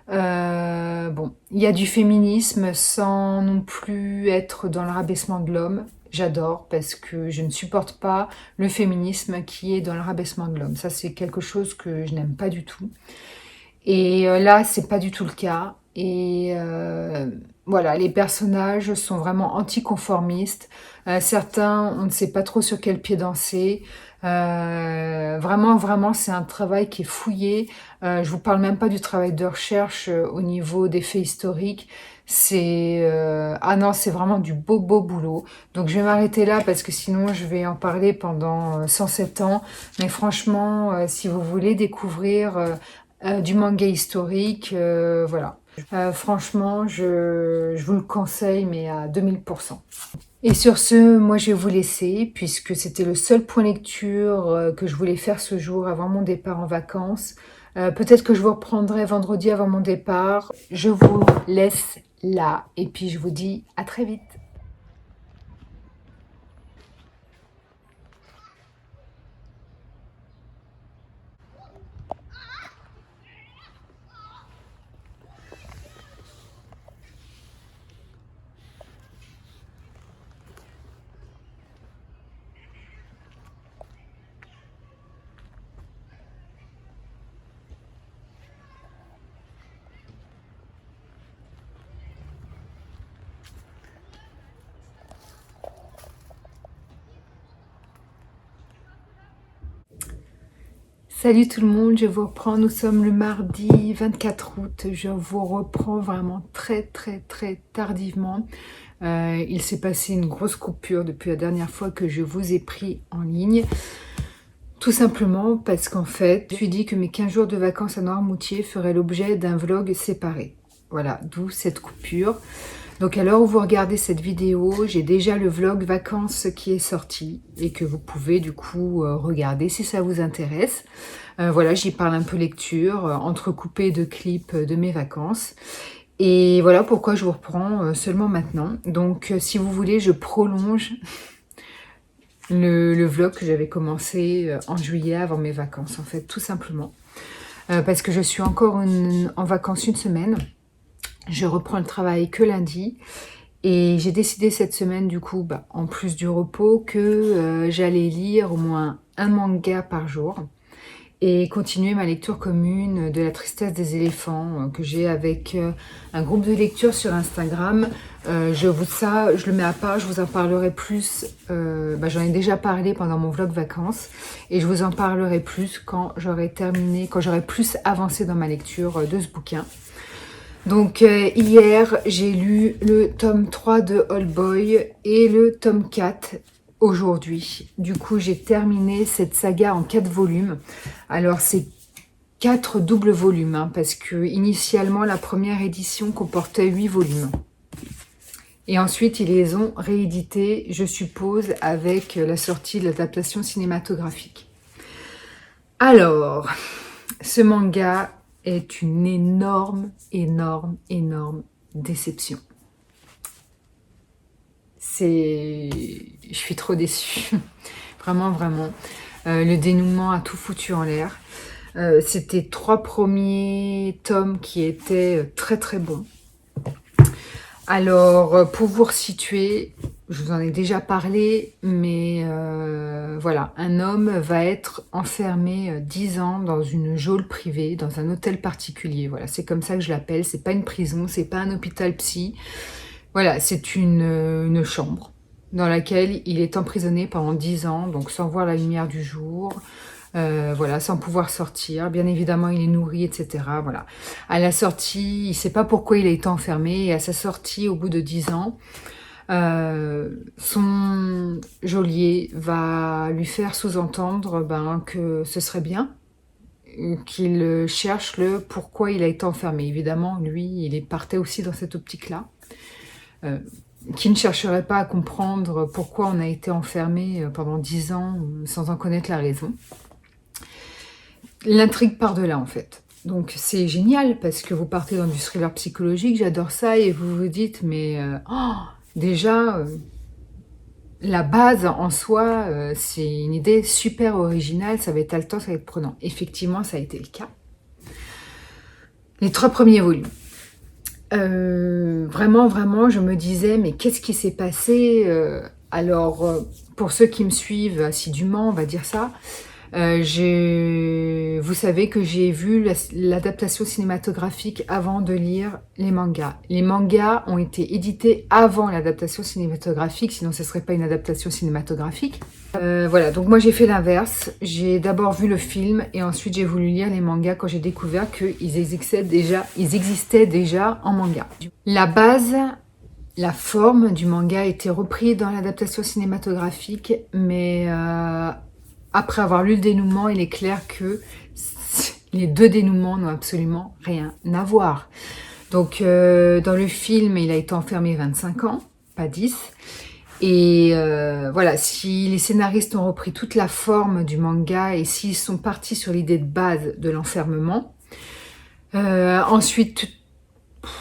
Speaker 1: Bon, il y a du féminisme sans non plus être dans le rabaissement de l'homme. J'adore parce que je ne supporte pas le féminisme qui est dans le rabaissement de l'homme. Ça, c'est quelque chose que je n'aime pas du tout. Et là, c'est pas du tout le cas. Et voilà, les personnages sont vraiment anticonformistes. Certains, on ne sait pas trop sur quel pied danser. Vraiment, c'est un travail qui est fouillé. Je vous parle même pas du travail de recherche au niveau des faits historiques. Ah non, c'est vraiment du beau boulot. Donc je vais m'arrêter là parce que sinon je vais en parler pendant 107 ans. Mais franchement, si vous voulez découvrir du manga historique, voilà. Franchement, je vous le conseille, mais à 2000%. Et sur ce, moi je vais vous laisser, puisque c'était le seul point lecture que je voulais faire ce jour avant mon départ en vacances. Peut-être que je vous reprendrai vendredi avant mon départ. Je vous laisse là, et puis je vous dis à très vite. Salut tout le monde, je vous reprends, nous sommes le mardi 24 août, je vous reprends vraiment très tardivement. Il s'est passé une grosse coupure depuis la dernière fois que je vous ai pris en ligne. Tout simplement parce qu'en fait, je me suis dit que mes 15 jours de vacances à Noirmoutier feraient l'objet d'un vlog séparé. Voilà, d'où cette coupure. Donc à l'heure où vous regardez cette vidéo, j'ai déjà le vlog vacances qui est sorti et que vous pouvez du coup regarder si ça vous intéresse. Voilà, j'y parle un peu lecture, entrecoupé de clips de mes vacances. Et voilà pourquoi je vous reprends seulement maintenant. Donc si vous voulez, je prolonge le vlog que j'avais commencé en juillet avant mes vacances, en fait, tout simplement. Parce que je suis encore en vacances une semaine. Je reprends le travail que lundi. Et j'ai décidé cette semaine, du coup, en plus du repos, que j'allais lire au moins un manga par jour. et continuer ma lecture commune de La tristesse des éléphants que j'ai avec un groupe de lecture sur Instagram. Je le mets à part, je vous en parlerai plus. J'en ai déjà parlé pendant mon vlog vacances et je vous en parlerai plus quand j'aurai terminé, quand j'aurai plus avancé dans ma lecture de ce bouquin. Donc hier, j'ai lu le tome 3 de Old Boy et le tome 4 aujourd'hui. Du coup, j'ai terminé cette saga en 4 volumes. Alors, c'est 4 doubles volumes, hein, parce que initialement, la première édition comportait 8 volumes. Et ensuite, ils les ont réédités, je suppose, avec la sortie de l'adaptation cinématographique. Alors, ce manga est une énorme déception. Je suis trop déçue. Vraiment. Le dénouement a tout foutu en l'air. C'était 3 premiers tomes qui étaient très bons. Alors, pour vous resituer, je vous en ai déjà parlé, mais voilà, un homme va être enfermé 10 ans dans une geôle privée, dans un hôtel particulier. Voilà, c'est comme ça que je l'appelle. C'est pas une prison, c'est pas un hôpital psy. Voilà, c'est une chambre dans laquelle il est emprisonné pendant 10 ans, donc sans voir la lumière du jour. Voilà, sans pouvoir sortir. Bien évidemment, il est nourri, etc. Voilà. À la sortie, il ne sait pas pourquoi il a été enfermé. Et à sa sortie, au bout de 10 ans, son geôlier va lui faire sous-entendre que ce serait bien qu'il cherche le pourquoi il a été enfermé. Évidemment, lui, il partait aussi dans cette optique-là. Qui ne chercherait pas à comprendre pourquoi on a été enfermé pendant 10 ans sans en connaître la raison. L'intrigue part de là, en fait. Donc, c'est génial, parce que vous partez dans du thriller psychologique, j'adore ça, et vous vous dites, mais déjà, la base en soi, c'est une idée super originale, ça va être haletant, ça va être prenant. Effectivement, ça a été le cas. Les 3 premiers volumes. Vraiment, je me disais, mais qu'est-ce qui s'est passé? Alors, pour ceux qui me suivent assidûment, on va dire ça, vous savez que j'ai vu l'adaptation cinématographique avant de lire les mangas. Les mangas ont été édités avant l'adaptation cinématographique, sinon ce ne serait pas une adaptation cinématographique. Voilà, donc moi j'ai fait l'inverse. J'ai d'abord vu le film et ensuite j'ai voulu lire les mangas quand j'ai découvert qu'ils existaient déjà en manga. La base, la forme du manga a été reprise dans l'adaptation cinématographique, mais après avoir lu le dénouement, il est clair que les 2 dénouements n'ont absolument rien à voir. Donc, dans le film, il a été enfermé 25 ans, pas 10. Et voilà, si les scénaristes ont repris toute la forme du manga et s'ils sont partis sur l'idée de base de l'enfermement, ensuite,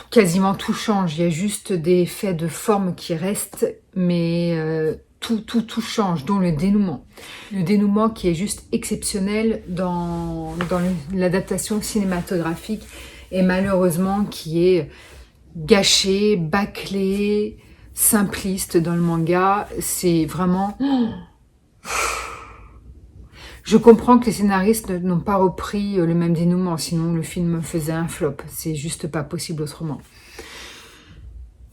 Speaker 1: quasiment tout change. Il y a juste des faits de forme qui restent, mais tout change, dont le dénouement. Le dénouement qui est juste exceptionnel dans l'adaptation cinématographique et malheureusement qui est gâché, bâclé, simpliste dans le manga. C'est vraiment... Je comprends que les scénaristes n'ont pas repris le même dénouement, sinon le film faisait un flop. C'est juste pas possible autrement.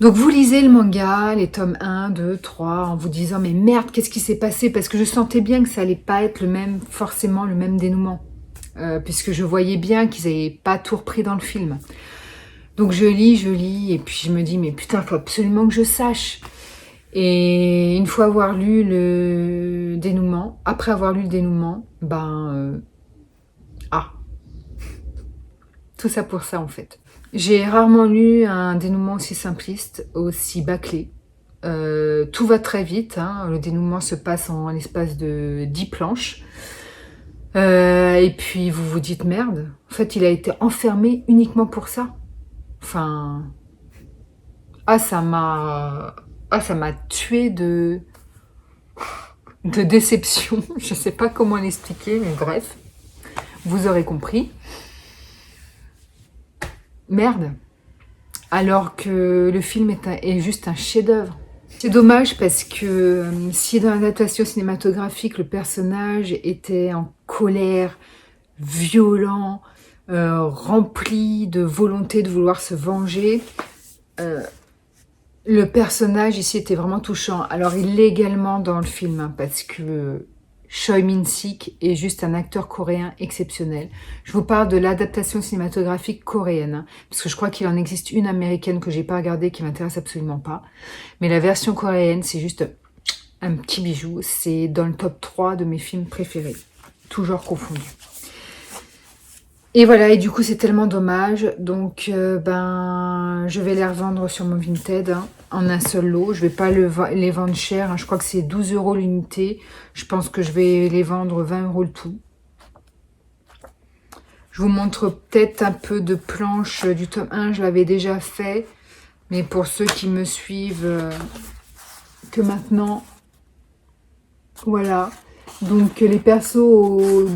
Speaker 1: Donc vous lisez le manga, les tomes 1, 2, 3, en vous disant « Mais merde, qu'est-ce qui s'est passé ?» Parce que je sentais bien que ça allait pas être forcément le même dénouement. Puisque je voyais bien qu'ils n'avaient pas tout repris dans le film. Donc je lis, et puis je me dis « Mais putain, il faut absolument que je sache !» Et une fois avoir lu le dénouement, après avoir lu le dénouement, tout ça pour ça en fait. J'ai rarement lu un dénouement aussi simpliste, aussi bâclé. Tout va très vite, hein. Le dénouement se passe en l'espace de 10 planches. Et puis vous vous dites merde, en fait il a été enfermé uniquement pour ça. Enfin... ça m'a tué de déception. Je sais pas comment l'expliquer, mais bref, vous aurez compris. Merde. Alors que le film est juste un chef-d'œuvre. C'est dommage parce que si dans l'adaptation cinématographique, le personnage était en colère, violent, rempli de volonté de vouloir se venger. Le personnage ici était vraiment touchant. Alors il l'est également dans le film, hein, parce que Choi Min-sik est juste un acteur coréen exceptionnel. Je vous parle de l'adaptation cinématographique coréenne, hein, parce que je crois qu'il en existe une américaine que j'ai pas regardée, qui m'intéresse absolument pas. Mais la version coréenne, c'est juste un petit bijou. C'est dans le top 3 de mes films préférés, toujours confondus. Et voilà, et du coup c'est tellement dommage, donc je vais les revendre sur mon Vinted, hein, en un seul lot. Je vais pas les vendre cher, hein. Je crois que c'est 12 € l'unité. Je pense que je vais les vendre 20 € le tout. Je vous montre peut-être un peu de planche du tome 1, je l'avais déjà fait, mais pour ceux qui me suivent que maintenant, voilà. Donc les persos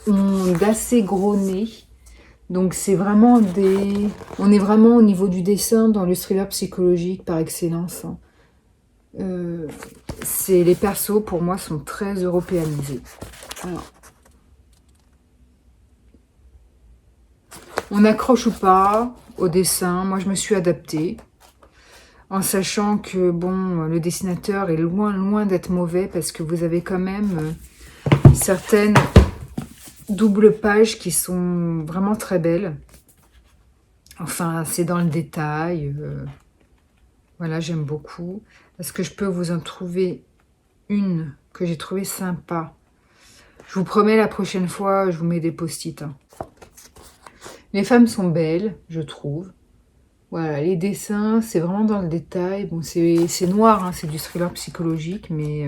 Speaker 1: ont d'assez gros nez. Donc c'est vraiment des... On est vraiment au niveau du dessin dans le thriller psychologique par excellence, hein. Les persos pour moi sont très européanisés. Alors, on accroche ou pas au dessin, moi je me suis adaptée. En sachant que bon, le dessinateur est loin d'être mauvais, parce que vous avez quand même certaines doubles pages qui sont vraiment très belles. Enfin, c'est dans le détail. Voilà, j'aime beaucoup. Est-ce que je peux vous en trouver une que j'ai trouvée sympa? Je vous promets, la prochaine fois, je vous mets des post-it, hein. Les femmes sont belles, je trouve. Voilà, les dessins, c'est vraiment dans le détail. Bon, c'est noir, hein, c'est du thriller psychologique, mais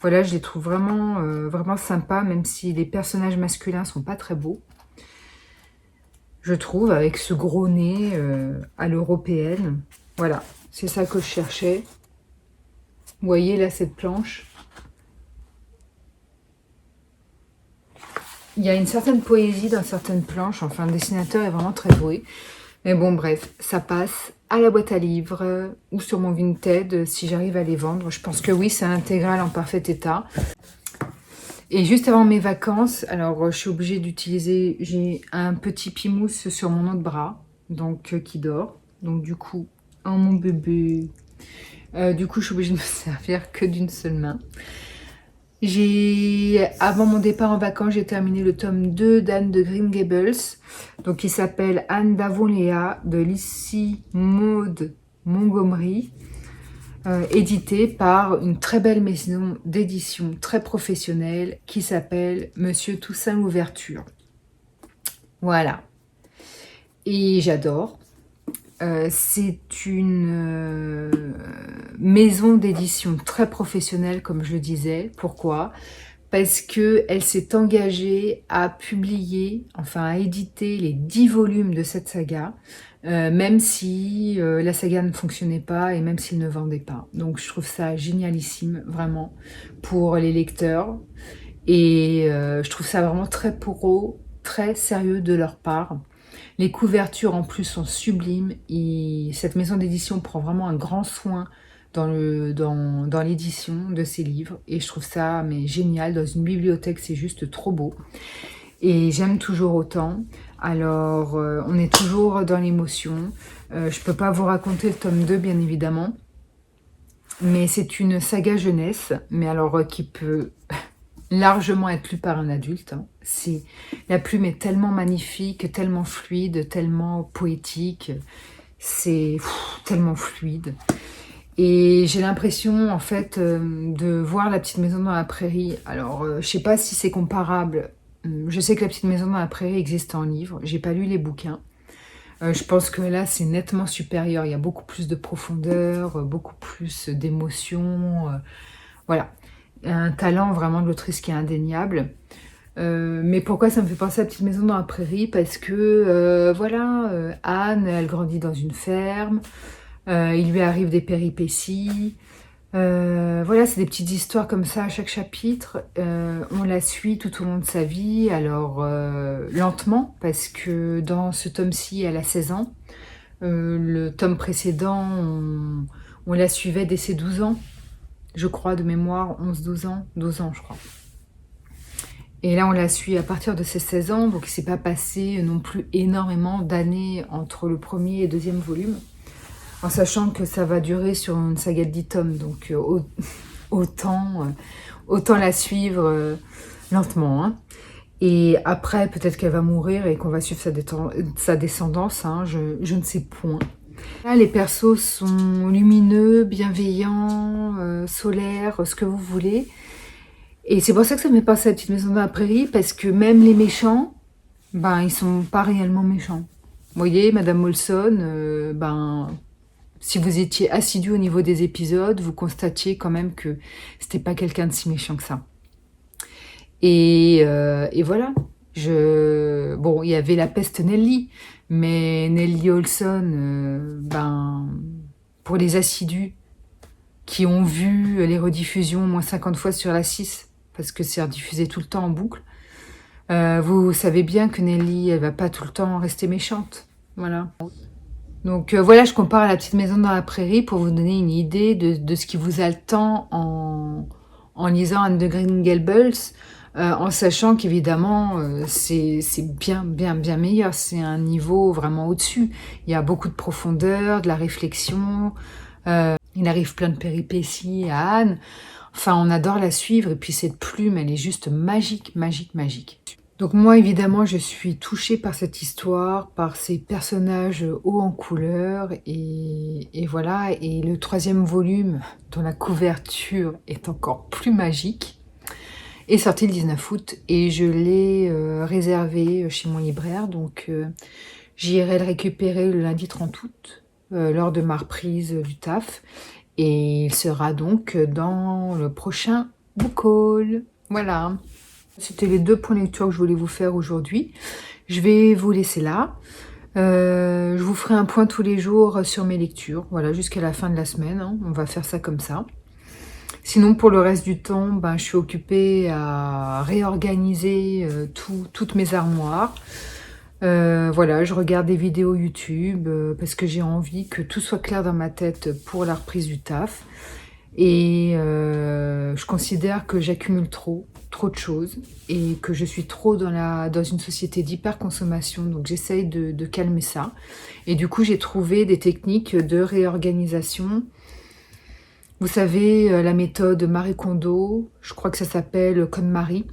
Speaker 1: voilà, je les trouve vraiment, vraiment sympas, même si les personnages masculins sont pas très beaux. Je trouve, avec ce gros nez à l'européenne. Voilà, c'est ça que je cherchais. Vous voyez là cette planche? Il y a une certaine poésie dans certaines planches. Enfin, le dessinateur est vraiment très doué. Mais bon, bref, ça passe à la boîte à livres ou sur mon Vinted si j'arrive à les vendre. Je pense que oui, c'est intégral en parfait état. Et juste avant mes vacances, alors je suis obligée d'utiliser, j'ai un petit pimousse sur mon autre bras, donc qui dort. Donc du coup, oh mon bébé, du coup je suis obligée de me servir que d'une seule main. Avant mon départ en vacances, j'ai terminé le tome 2 d'Anne de Green Gables, donc il s'appelle Anne d'Avonlea de Lizzie Maud Montgomery, édité par une très belle maison d'édition très professionnelle qui s'appelle Monsieur Toussaint Louverture. Voilà. Et j'adore. C'est une maison d'édition très professionnelle, comme je le disais. Pourquoi? Parce qu'elle s'est engagée à publier, enfin à éditer les 10 volumes de cette saga, même si la saga ne fonctionnait pas et même s'il ne vendait pas. Donc je trouve ça génialissime, vraiment, pour les lecteurs. Et je trouve ça vraiment très pro, très sérieux de leur part. Les couvertures en plus sont sublimes et cette maison d'édition prend vraiment un grand soin dans l'édition de ces livres, et je trouve ça mais génial. Dans une bibliothèque, c'est juste trop beau et j'aime toujours autant. Alors on est toujours dans l'émotion. Je peux pas vous raconter le tome 2 bien évidemment, mais c'est une saga jeunesse, mais alors qui peut largement être lu par un adulte, hein. La plume est tellement magnifique, tellement fluide, tellement poétique, c'est tellement fluide. Et j'ai l'impression, en fait, de voir La Petite Maison dans la Prairie. Alors, je sais pas si c'est comparable. Je sais que La Petite Maison dans la Prairie existe en livre. J'ai pas lu les bouquins. Je pense que là, c'est nettement supérieur. Il y a beaucoup plus de profondeur, beaucoup plus d'émotion. Voilà. Un talent vraiment de l'autrice qui est indéniable. Mais pourquoi ça me fait penser à Petite Maison dans la Prairie? Parce que, voilà, Anne, elle grandit dans une ferme. Il lui arrive des péripéties. Voilà, c'est des petites histoires comme ça à chaque chapitre. On la suit tout au long de sa vie, alors lentement, parce que dans ce tome-ci, elle a 16 ans. Le tome précédent, on la suivait dès ses 12 ans, je crois, de mémoire, 11-12 ans, 12 ans, je crois. Et là, on la suit à partir de ses 16 ans, donc il ne s'est pas passé non plus énormément d'années entre le premier et le deuxième volume, en sachant que ça va durer sur une saga de 10 tomes, donc autant la suivre lentement. Hein. Et après, peut-être qu'elle va mourir et qu'on va suivre sa descendance, hein, je ne sais point. Là, les persos sont lumineux, bienveillants, solaires, ce que vous voulez. Et c'est pour ça que ça me fait penser à la petite maison dans la prairie, parce que même les méchants, ben, ils sont pas réellement méchants. Vous voyez, Madame Molson, ben, si vous étiez assidu au niveau des épisodes, vous constatiez quand même que c'était pas quelqu'un de si méchant que ça. Et voilà. Bon, il y avait la peste Nelly, mais Nelly Olson, ben, pour les assidus qui ont vu les rediffusions au moins 50 fois sur la 6, parce que c'est rediffusé tout le temps en boucle, vous savez bien que Nelly, elle va pas tout le temps rester méchante. Voilà. Donc voilà, je compare à la petite maison dans la prairie pour vous donner une idée de ce qui vous attend en lisant Anne de Green Gables, en sachant qu'évidemment, c'est bien meilleur. C'est un niveau vraiment au-dessus. Il y a beaucoup de profondeur, de la réflexion. Il arrive plein de péripéties à Anne. Enfin, on adore la suivre. Et puis cette plume, elle est juste magique. Donc moi, évidemment, je suis touchée par cette histoire, par ces personnages hauts en couleur, et voilà. Et le 3e volume, dont la couverture est encore plus magique, est sorti le 19 août, et je l'ai réservé chez mon libraire, donc j'irai le récupérer le lundi 30 août, lors de ma reprise du taf, et il sera donc dans le prochain book haul. Voilà. C'était les 2 points de lecture que je voulais vous faire aujourd'hui. Je vais vous laisser là. Je vous ferai un point tous les jours sur mes lectures. Voilà, jusqu'à la fin de la semaine. Hein. On va faire ça comme ça. Sinon, pour le reste du temps, ben, je suis occupée à réorganiser toutes mes armoires. Voilà, je regarde des vidéos YouTube parce que j'ai envie que tout soit clair dans ma tête pour la reprise du taf. Et je considère que j'accumule trop de choses et que je suis trop dans une société d'hyperconsommation, donc j'essaye de calmer ça. Et du coup, j'ai trouvé des techniques de réorganisation. Vous savez, la méthode Marie Kondo, je crois que ça s'appelle KonMari.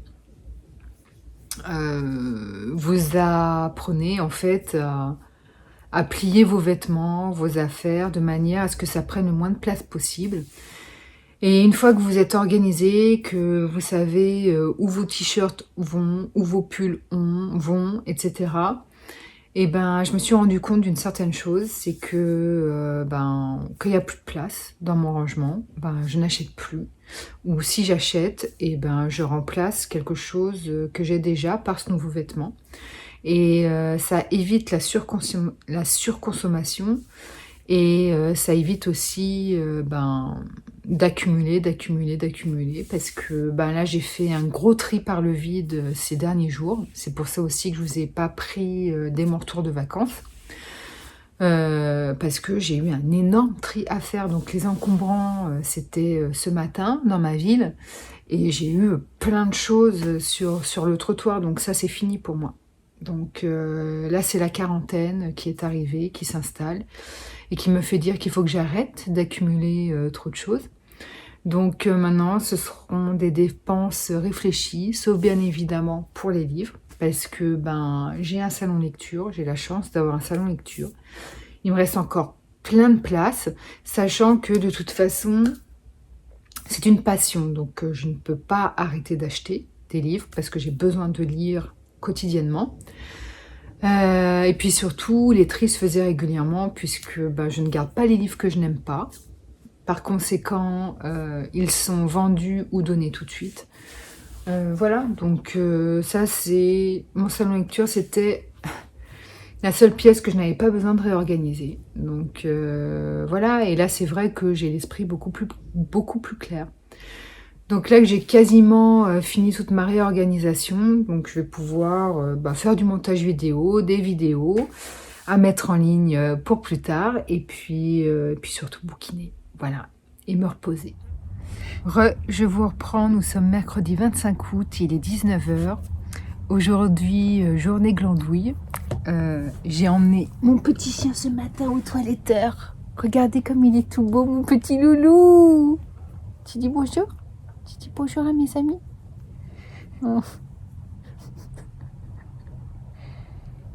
Speaker 1: Vous apprenez en fait à plier vos vêtements, vos affaires, de manière à ce que ça prenne le moins de place possible. Et une fois que vous êtes organisé, que vous savez où vos t-shirts vont, où vos pulls vont, etc., et ben, je me suis rendu compte d'une certaine chose, c'est que qu'il n'y a plus de place dans mon rangement, ben, je n'achète plus. Ou si j'achète, et ben, je remplace quelque chose que j'ai déjà par ce nouveau vêtement. Et ça évite la surconsommation. Et ça évite aussi d'accumuler, parce que là j'ai fait un gros tri par le vide ces derniers jours. C'est pour ça aussi que je vous ai pas pris dès mon retour de vacances, parce que j'ai eu un énorme tri à faire. Donc les encombrants, c'était ce matin dans ma ville, et j'ai eu plein de choses sur le trottoir, donc ça c'est fini pour moi. Donc là c'est la quarantaine qui est arrivée, qui s'installe, et qui me fait dire qu'il faut que j'arrête d'accumuler trop de choses. Donc maintenant, ce seront des dépenses réfléchies, sauf bien évidemment pour les livres, parce que j'ai un salon lecture, j'ai la chance d'avoir un salon lecture. Il me reste encore plein de place, sachant que de toute façon, c'est une passion, donc je ne peux pas arrêter d'acheter des livres, parce que j'ai besoin de lire quotidiennement. Et puis surtout, les tris se faisaient régulièrement, puisque je ne garde pas les livres que je n'aime pas. Par conséquent, ils sont vendus ou donnés tout de suite. Voilà, donc ça c'est... Mon salon lecture, c'était la seule pièce que je n'avais pas besoin de réorganiser. Donc voilà, et là c'est vrai que j'ai l'esprit beaucoup plus clair. Donc là que j'ai quasiment fini toute ma réorganisation, donc je vais pouvoir faire du montage vidéo, des vidéos à mettre en ligne pour plus tard, et puis surtout bouquiner, voilà, et me reposer. Je vous reprends, nous sommes mercredi 25 août, il est 19 h. Aujourd'hui, journée glandouille. J'ai emmené mon petit chien ce matin au toiletteur. Regardez comme il est tout beau, mon petit loulou. Tu dis bonjour? Tu dis bonjour à mes amis? Oh.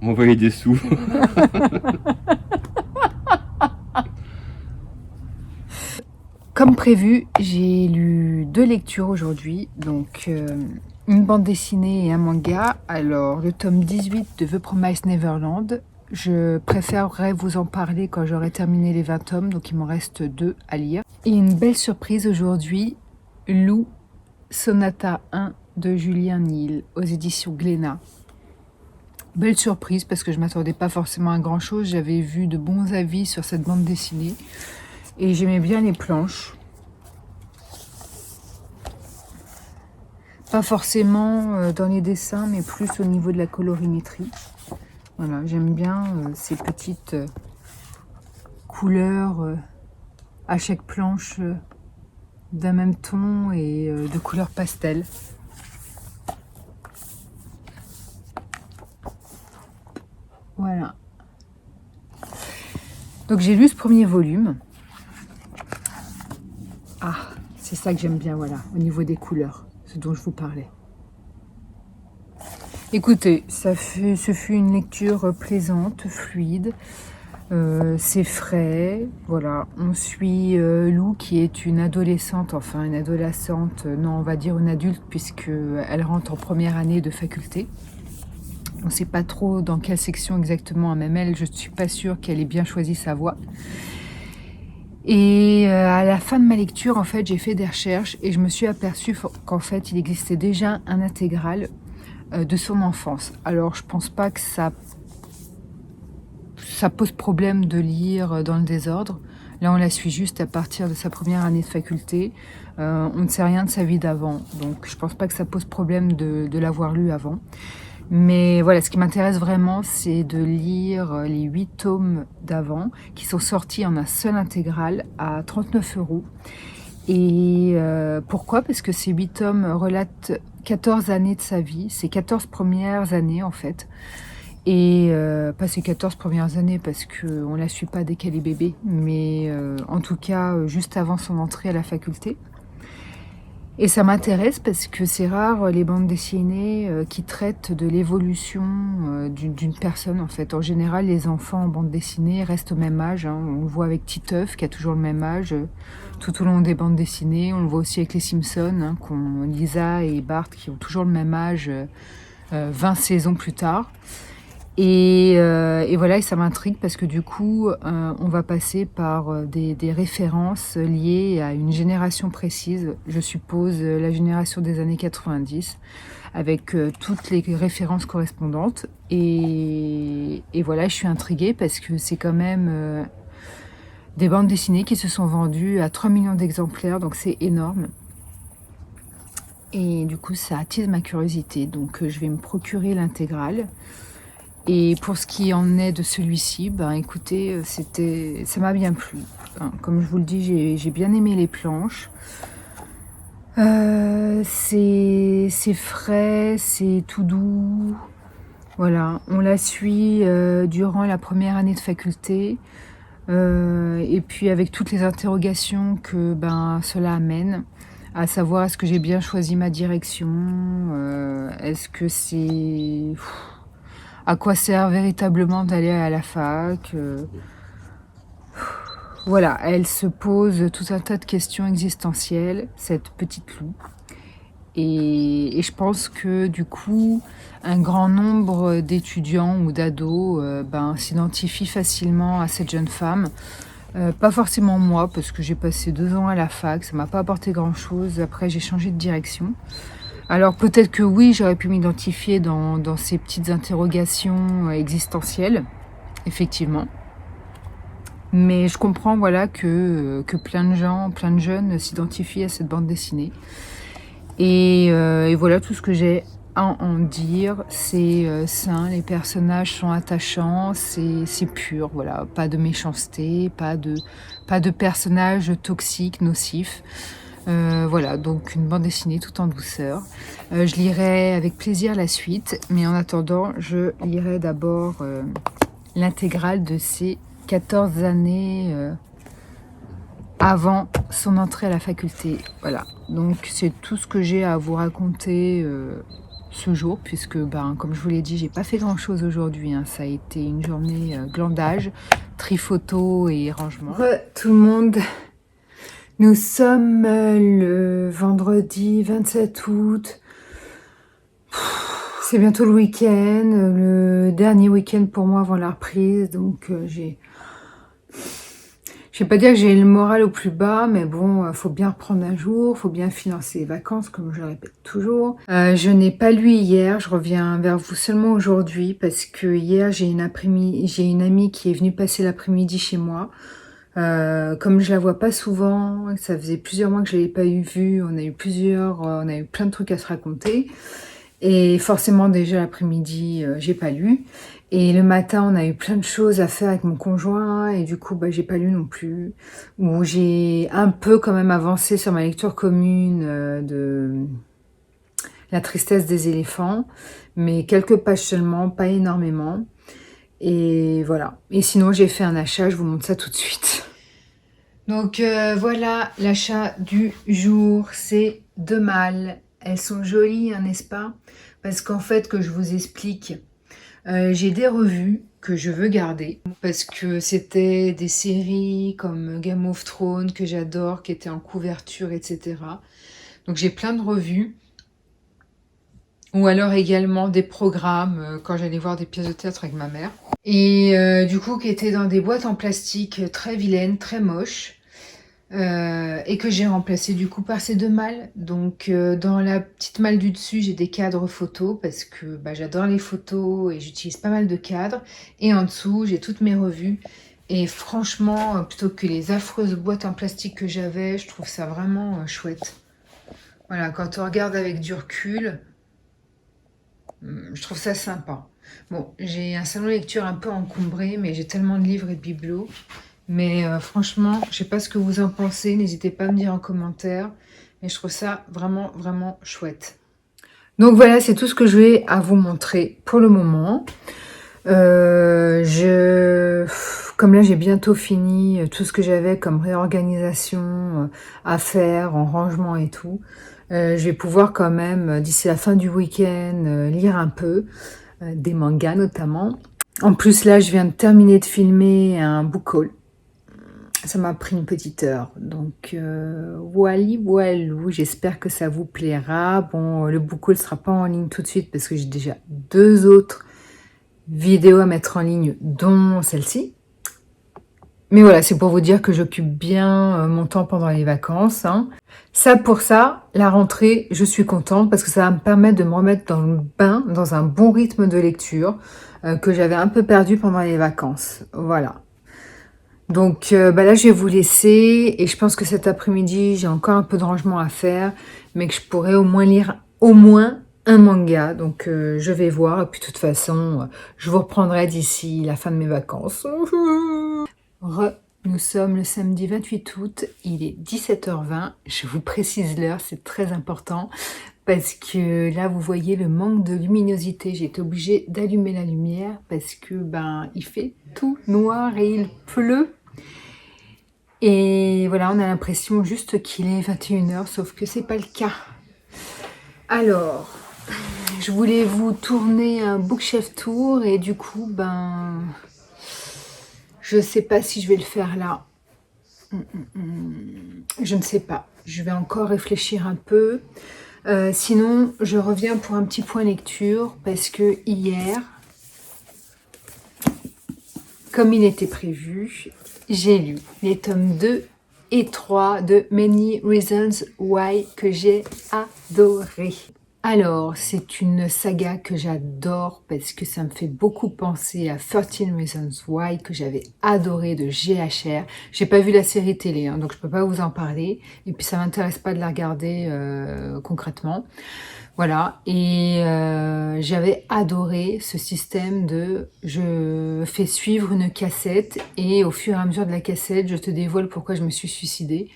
Speaker 2: M'envoyer des sous.
Speaker 1: Comme prévu, j'ai lu 2 lectures aujourd'hui, donc une bande dessinée et un manga. Alors, le tome 18 de The Promised Neverland, je préférerais vous en parler quand j'aurai terminé les 20 tomes, donc il m'en reste 2 à lire. Et une belle surprise aujourd'hui, Lou Sonata 1 de Julien Nil aux éditions Glénat. Belle surprise parce que je ne m'attendais pas forcément à grand chose, j'avais vu de bons avis sur cette bande dessinée. Et j'aimais bien les planches. Pas forcément dans les dessins, mais plus au niveau de la colorimétrie. Voilà, j'aime bien ces petites couleurs à chaque planche d'un même ton et de couleurs pastel. Voilà. Donc j'ai lu ce premier volume. Ah, c'est ça que j'aime bien, voilà, au niveau des couleurs, ce dont je vous parlais. Écoutez, ce fut une lecture plaisante, fluide, c'est frais, voilà. On suit Lou qui est une adolescente, enfin une adolescente, non, on va dire une adulte, puisqu'elle rentre en première année de faculté. On ne sait pas trop dans quelle section exactement, même elle, je ne suis pas sûre qu'elle ait bien choisi sa voie. Et à la fin de ma lecture, en fait, j'ai fait des recherches et je me suis aperçue qu'en fait, il existait déjà un intégral de son enfance. Alors, je pense pas que ça pose problème de lire dans le désordre. Là, on la suit juste à partir de sa première année de faculté. On ne sait rien de sa vie d'avant, donc je pense pas que ça pose problème de l'avoir lu avant. Mais voilà, ce qui m'intéresse vraiment, c'est de lire les 8 tomes d'avant, qui sont sortis en un seul intégral à 39 €. Et pourquoi? Parce que ces 8 tomes relatent 14 années de sa vie, ses 14 premières années en fait. Et pas ses 14 premières années parce qu'on ne la suit pas dès qu'elle est bébé, mais en tout cas juste avant son entrée à la faculté. Et ça m'intéresse parce que c'est rare les bandes dessinées qui traitent de l'évolution d'une personne en fait. En général, les enfants en bande dessinée restent au même âge. Hein. On le voit avec Titeuf qui a toujours le même âge tout au long des bandes dessinées. On le voit aussi avec les Simpsons, hein, Lisa et Bart qui ont toujours le même âge 20 saisons plus tard. Et voilà, et ça m'intrigue parce que du coup, on va passer par des références liées à une génération précise, je suppose la génération des années 90, avec toutes les références correspondantes. Et voilà, je suis intriguée parce que c'est quand même des bandes dessinées qui se sont vendues à 3 millions d'exemplaires, donc c'est énorme. Et du coup, ça attise ma curiosité, donc je vais me procurer l'intégrale. Et pour ce qui en est de celui-ci, ben écoutez, ça m'a bien plu. Enfin, comme je vous le dis, j'ai bien aimé les planches. C'est frais, c'est tout doux. Voilà, on la suit durant la première année de faculté. Et puis avec toutes les interrogations que cela amène, à savoir est-ce que j'ai bien choisi ma direction, est-ce que c'est... À quoi sert véritablement d'aller à la fac? Voilà, elle se pose tout un tas de questions existentielles, cette petite Lou. Et je pense que du coup, un grand nombre d'étudiants ou d'ados s'identifient facilement à cette jeune femme. Pas forcément moi, parce que j'ai passé 2 ans à la fac, ça m'a pas apporté grand-chose. Après, j'ai changé de direction. Alors peut-être que oui, j'aurais pu m'identifier dans ces petites interrogations existentielles, effectivement. Mais je comprends voilà, que plein de gens, plein de jeunes s'identifient à cette bande dessinée. Et voilà tout ce que j'ai à en dire. C'est sain, les personnages sont attachants, c'est pur, voilà. Pas de méchanceté, pas de personnages toxiques, nocifs. Voilà, donc une bande dessinée tout en douceur. Je lirai avec plaisir la suite, mais en attendant, je lirai d'abord l'intégrale de ces 14 années avant son entrée à la faculté. Voilà, donc c'est tout ce que j'ai à vous raconter ce jour, puisque, comme je vous l'ai dit, j'ai pas fait grand-chose aujourd'hui. Hein. Ça a été une journée glandage, tri photo et rangement. Tout le monde, nous sommes le vendredi 27 août. C'est bientôt le week-end, le dernier week-end pour moi avant la reprise, donc je vais pas dire que j'ai le moral au plus bas, mais bon, faut bien reprendre un jour, faut bien financer les vacances, comme je le répète toujours. Je n'ai pas lu hier, je reviens vers vous seulement aujourd'hui, parce que hier, j'ai une amie qui est venue passer l'après-midi chez moi. Comme je la vois pas souvent, ça faisait plusieurs mois que je l'avais pas vue, on a eu plein de trucs à se raconter. Et forcément, déjà l'après-midi, j'ai pas lu. Et le matin, on a eu plein de choses à faire avec mon conjoint. Et du coup, j'ai pas lu non plus. Où j'ai un peu quand même avancé sur ma lecture commune de La tristesse des éléphants. Mais quelques pages seulement, pas énormément. Et voilà. Et sinon, j'ai fait un achat, je vous montre ça tout de suite. Donc voilà l'achat du jour. C'est 2 malles. Elles sont jolies, hein, n'est-ce pas? Parce qu'en fait, que je vous explique, j'ai des revues que je veux garder parce que c'était des séries comme Game of Thrones que j'adore, qui étaient en couverture, etc. Donc j'ai plein de revues. Ou alors également des programmes quand j'allais voir des pièces de théâtre avec ma mère. Et du coup, qui étaient dans des boîtes en plastique très vilaines, très moches. Et que j'ai remplacé du coup par ces 2 malles. Donc dans la petite malle du dessus, j'ai des cadres photos parce que j'adore les photos et j'utilise pas mal de cadres. Et en dessous, j'ai toutes mes revues. Et franchement, plutôt que les affreuses boîtes en plastique que j'avais, je trouve ça vraiment chouette. Voilà, quand on regarde avec du recul, je trouve ça sympa. Bon, j'ai un salon de lecture un peu encombré, mais j'ai tellement de livres et de bibelots. Mais franchement, je sais pas ce que vous en pensez, n'hésitez pas à me dire en commentaire. Mais je trouve ça vraiment, vraiment chouette. Donc voilà, c'est tout ce que je vais à vous montrer pour le moment. Comme là, j'ai bientôt fini tout ce que j'avais comme réorganisation à faire, en rangement et tout. Je vais pouvoir quand même, d'ici la fin du week-end, lire un peu, des mangas notamment. En plus, là, je viens de terminer de filmer un book haul. Ça m'a pris une petite heure, donc voilou, j'espère que ça vous plaira. Bon, le book haul sera pas en ligne tout de suite parce que j'ai déjà 2 autres vidéos à mettre en ligne, dont celle-ci. Mais voilà, c'est pour vous dire que j'occupe bien mon temps pendant les vacances. Hein. Pour ça, la rentrée, je suis contente parce que ça va me permettre de me remettre dans le bain, dans un bon rythme de lecture que j'avais un peu perdu pendant les vacances. Voilà. Donc là, je vais vous laisser et je pense que cet après-midi, j'ai encore un peu de rangement à faire, mais que je pourrais au moins lire un manga. Donc je vais voir et puis de toute façon, je vous reprendrai d'ici la fin de mes vacances. Nous sommes le samedi 28 août, il est 17h20. Je vous précise l'heure, c'est très important parce que là, vous voyez le manque de luminosité. J'ai été obligée d'allumer la lumière parce que il fait tout noir et il pleut. Et voilà, on a l'impression juste qu'il est 21h, sauf que c'est pas le cas. Alors, je voulais vous tourner un bookshelf tour et du coup, je sais pas si je vais le faire là. Je ne sais pas. Je vais encore réfléchir un peu. Sinon, je reviens pour un petit point lecture parce que hier, comme il était prévu, j'ai lu les tomes 2 et 3 de Many Reasons Why que j'ai adoré. Alors, c'est une saga que j'adore parce que ça me fait beaucoup penser à 13 Reasons Why que j'avais adoré de GHR. J'ai pas vu la série télé, hein, donc je peux pas vous en parler. Et puis ça m'intéresse pas de la regarder concrètement. Voilà, et j'avais adoré ce système de je fais suivre une cassette et au fur et à mesure de la cassette, je te dévoile pourquoi je me suis suicidée.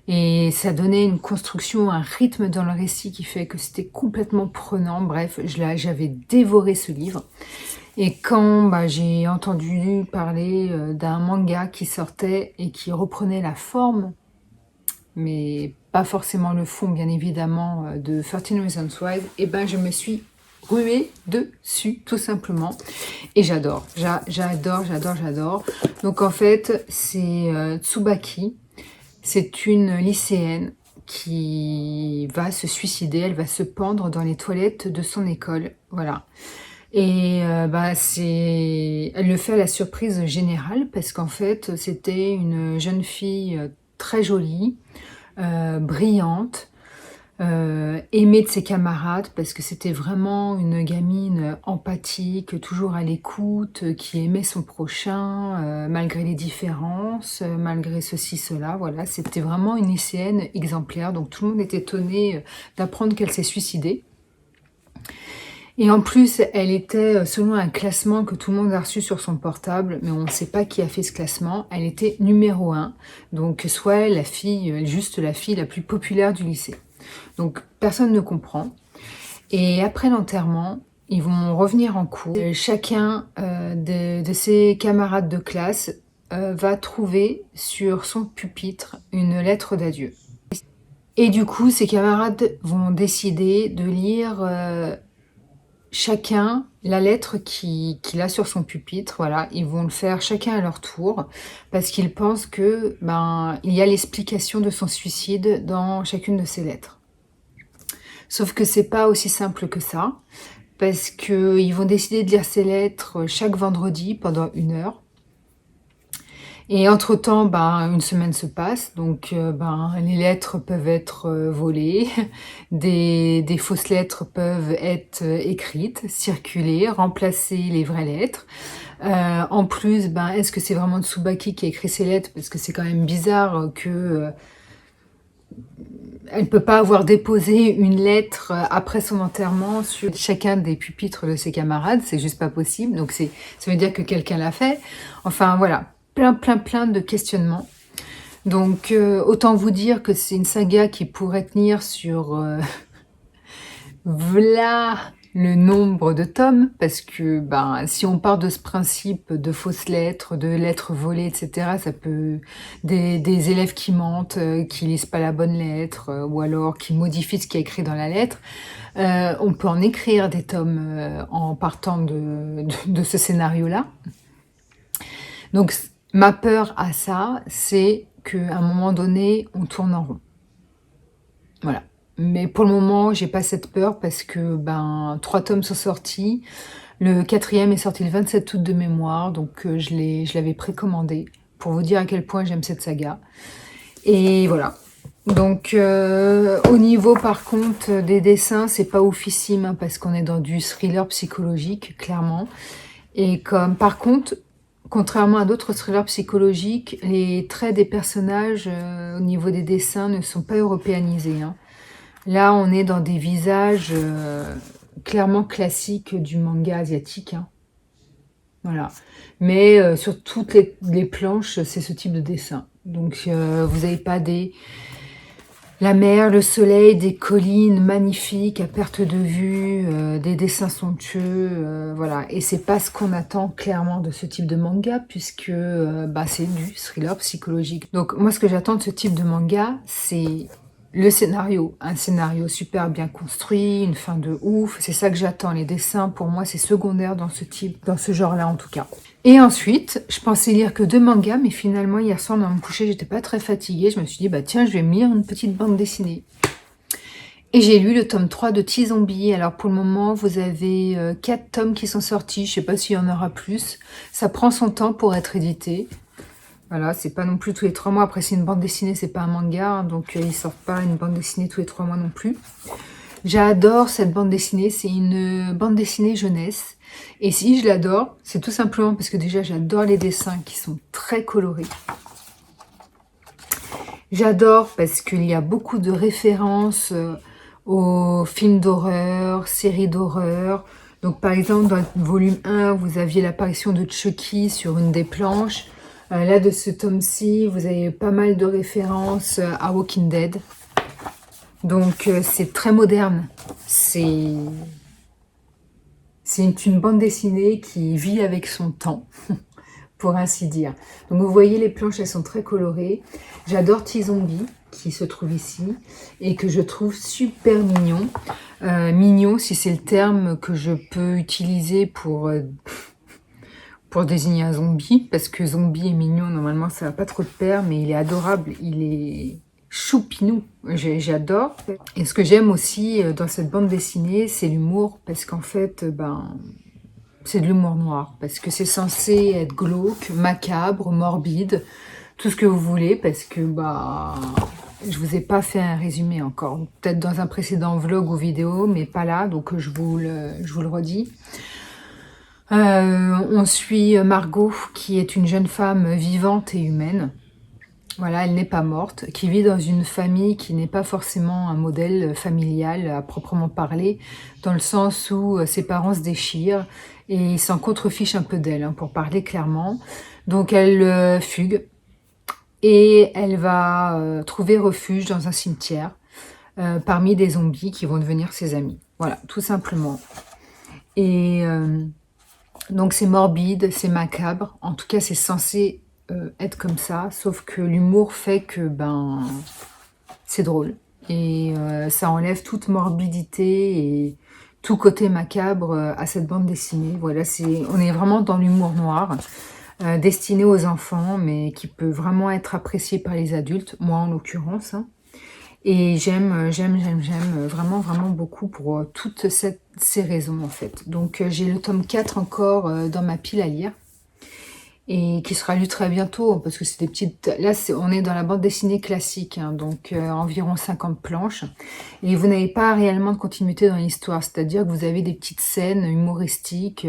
Speaker 1: Et ça donnait une construction, un rythme dans le récit qui fait que c'était complètement prenant. Bref, j'avais dévoré ce livre. Et quand j'ai entendu parler d'un manga qui sortait et qui reprenait la forme, mais pas forcément le fond, bien évidemment, de 13 Reasons Why, et je me suis ruée dessus, tout simplement. Et j'adore, j'adore. Donc en fait, c'est Tsubaki, c'est une lycéenne qui va se suicider, elle va se pendre dans les toilettes de son école, voilà. Et elle le fait à la surprise générale parce qu'en fait, c'était une jeune fille très jolie, brillante, aimée de ses camarades parce que c'était vraiment une gamine empathique, toujours à l'écoute, qui aimait son prochain, malgré les différences, malgré ceci, cela, voilà. C'était vraiment une lycéenne exemplaire, donc tout le monde est étonné d'apprendre qu'elle s'est suicidée. Et en plus, elle était, selon un classement que tout le monde a reçu sur son portable, mais on ne sait pas qui a fait ce classement, elle était numéro 1. Donc, soit juste la fille la plus populaire du lycée. Donc, personne ne comprend. Et après l'enterrement, ils vont revenir en cours. Chacun de ses camarades de classe va trouver sur son pupitre une lettre d'adieu. Et du coup, ses camarades vont décider de lire chacun la lettre qu'il a sur son pupitre. Voilà, ils vont le faire chacun à leur tour parce qu'ils pensent que il y a l'explication de son suicide dans chacune de ces lettres. Sauf que c'est pas aussi simple que ça parce que ils vont décider de lire ces lettres chaque vendredi pendant 1 heure. Et entre-temps, une semaine se passe, donc les lettres peuvent être volées, des fausses lettres peuvent être écrites, circuler, remplacer les vraies lettres. En plus, est-ce que c'est vraiment Tsubaki qui a écrit ces lettres? Parce que c'est quand même bizarre que elle ne peut pas avoir déposé une lettre après son enterrement sur chacun des pupitres de ses camarades, c'est juste pas possible, donc ça veut dire que quelqu'un l'a fait. Enfin voilà. Plein de questionnements. Donc, autant vous dire que c'est une saga qui pourrait tenir sur voilà le nombre de tomes, parce que si on part de ce principe de fausses lettres, de lettres volées, etc., ça peut des élèves qui mentent, qui lisent pas la bonne lettre, ou alors qui modifient ce qui est écrit dans la lettre. On peut en écrire des tomes en partant de ce scénario-là. Donc, ma peur à ça, c'est qu'à un moment donné, on tourne en rond. Voilà. Mais pour le moment, j'ai pas cette peur parce que 3 tomes sont sortis. Le 4e est sorti le 27 août de mémoire, donc je l'avais précommandé pour vous dire à quel point j'aime cette saga. Et voilà. Donc au niveau par contre des dessins, c'est pas oufissime parce qu'on est dans du thriller psychologique, clairement. Et par contre, contrairement à d'autres thrillers psychologiques, les traits des personnages au niveau des dessins ne sont pas européanisés. Là, on est dans des visages clairement classiques du manga asiatique. Voilà. Mais sur toutes les planches, c'est ce type de dessin. Donc, vous n'avez pas la mer, le soleil, des collines magnifiques à perte de vue, des dessins somptueux, voilà. Et c'est pas ce qu'on attend clairement de ce type de manga, puisque c'est du thriller psychologique. Donc moi, ce que j'attends de ce type de manga, c'est le scénario. Un scénario super bien construit, une fin de ouf. C'est ça que j'attends. Les dessins, pour moi, c'est secondaire dans ce genre-là en tout cas. Et ensuite, je pensais lire que 2 mangas, mais finalement, hier soir, dans mon coucher, j'étais pas très fatiguée. Je me suis dit, tiens, je vais me lire une petite bande dessinée. Et j'ai lu le tome 3 de T-Zombie. Alors, pour le moment, vous avez 4 tomes qui sont sortis. Je sais pas s'il y en aura plus. Ça prend son temps pour être édité. Voilà, c'est pas non plus tous les 3 mois. Après, c'est une bande dessinée, c'est pas un manga. Donc, ils sortent pas une bande dessinée tous les 3 mois non plus. J'adore cette bande dessinée. C'est une bande dessinée jeunesse. Et si je l'adore, c'est tout simplement parce que déjà j'adore les dessins qui sont très colorés. J'adore parce qu'il y a beaucoup de références aux films d'horreur, séries d'horreur. Donc par exemple dans le volume 1, vous aviez l'apparition de Chucky sur une des planches. Là, de ce tome-ci, vous avez pas mal de références à Walking Dead. Donc, c'est très moderne. C'est une bande dessinée qui vit avec son temps, pour ainsi dire. Donc, vous voyez, les planches, elles sont très colorées. J'adore T-Zombie, qui se trouve ici, et que je trouve super mignon. Mignon, si c'est le terme que je peux utiliser pour désigner un zombie, parce que zombie et mignon, normalement, ça n'a pas trop de pair, mais il est adorable, il est choupinou, j'adore. Et ce que j'aime aussi dans cette bande dessinée, c'est l'humour, parce qu'en fait, c'est de l'humour noir, parce que c'est censé être glauque, macabre, morbide, tout ce que vous voulez, parce que je vous ai pas fait un résumé encore, peut-être dans un précédent vlog ou vidéo, mais pas là, donc je vous le redis. On suit Margot, qui est une jeune femme vivante et humaine. Voilà, elle n'est pas morte, qui vit dans une famille qui n'est pas forcément un modèle familial à proprement parler, dans le sens où ses parents se déchirent et ils s'en contrefichent un peu d'elle, pour parler clairement. Donc elle fugue et elle va trouver refuge dans un cimetière parmi des zombies qui vont devenir ses amis. Voilà, tout simplement. Et donc c'est morbide, c'est macabre, en tout cas c'est censé être comme ça, sauf que l'humour fait que c'est drôle et ça enlève toute morbidité et tout côté macabre à cette bande dessinée. Voilà, on est vraiment dans l'humour noir, destiné aux enfants, mais qui peut vraiment être apprécié par les adultes, moi en l'occurrence. Et j'aime vraiment, vraiment beaucoup pour toutes ces raisons, en fait. Donc, j'ai le tome 4 encore dans ma pile à lire. Et qui sera lu très bientôt, parce que c'est des petites... Là, on est dans la bande dessinée classique, donc environ 50 planches. Et vous n'avez pas réellement de continuité dans l'histoire, c'est-à-dire que vous avez des petites scènes humoristiques,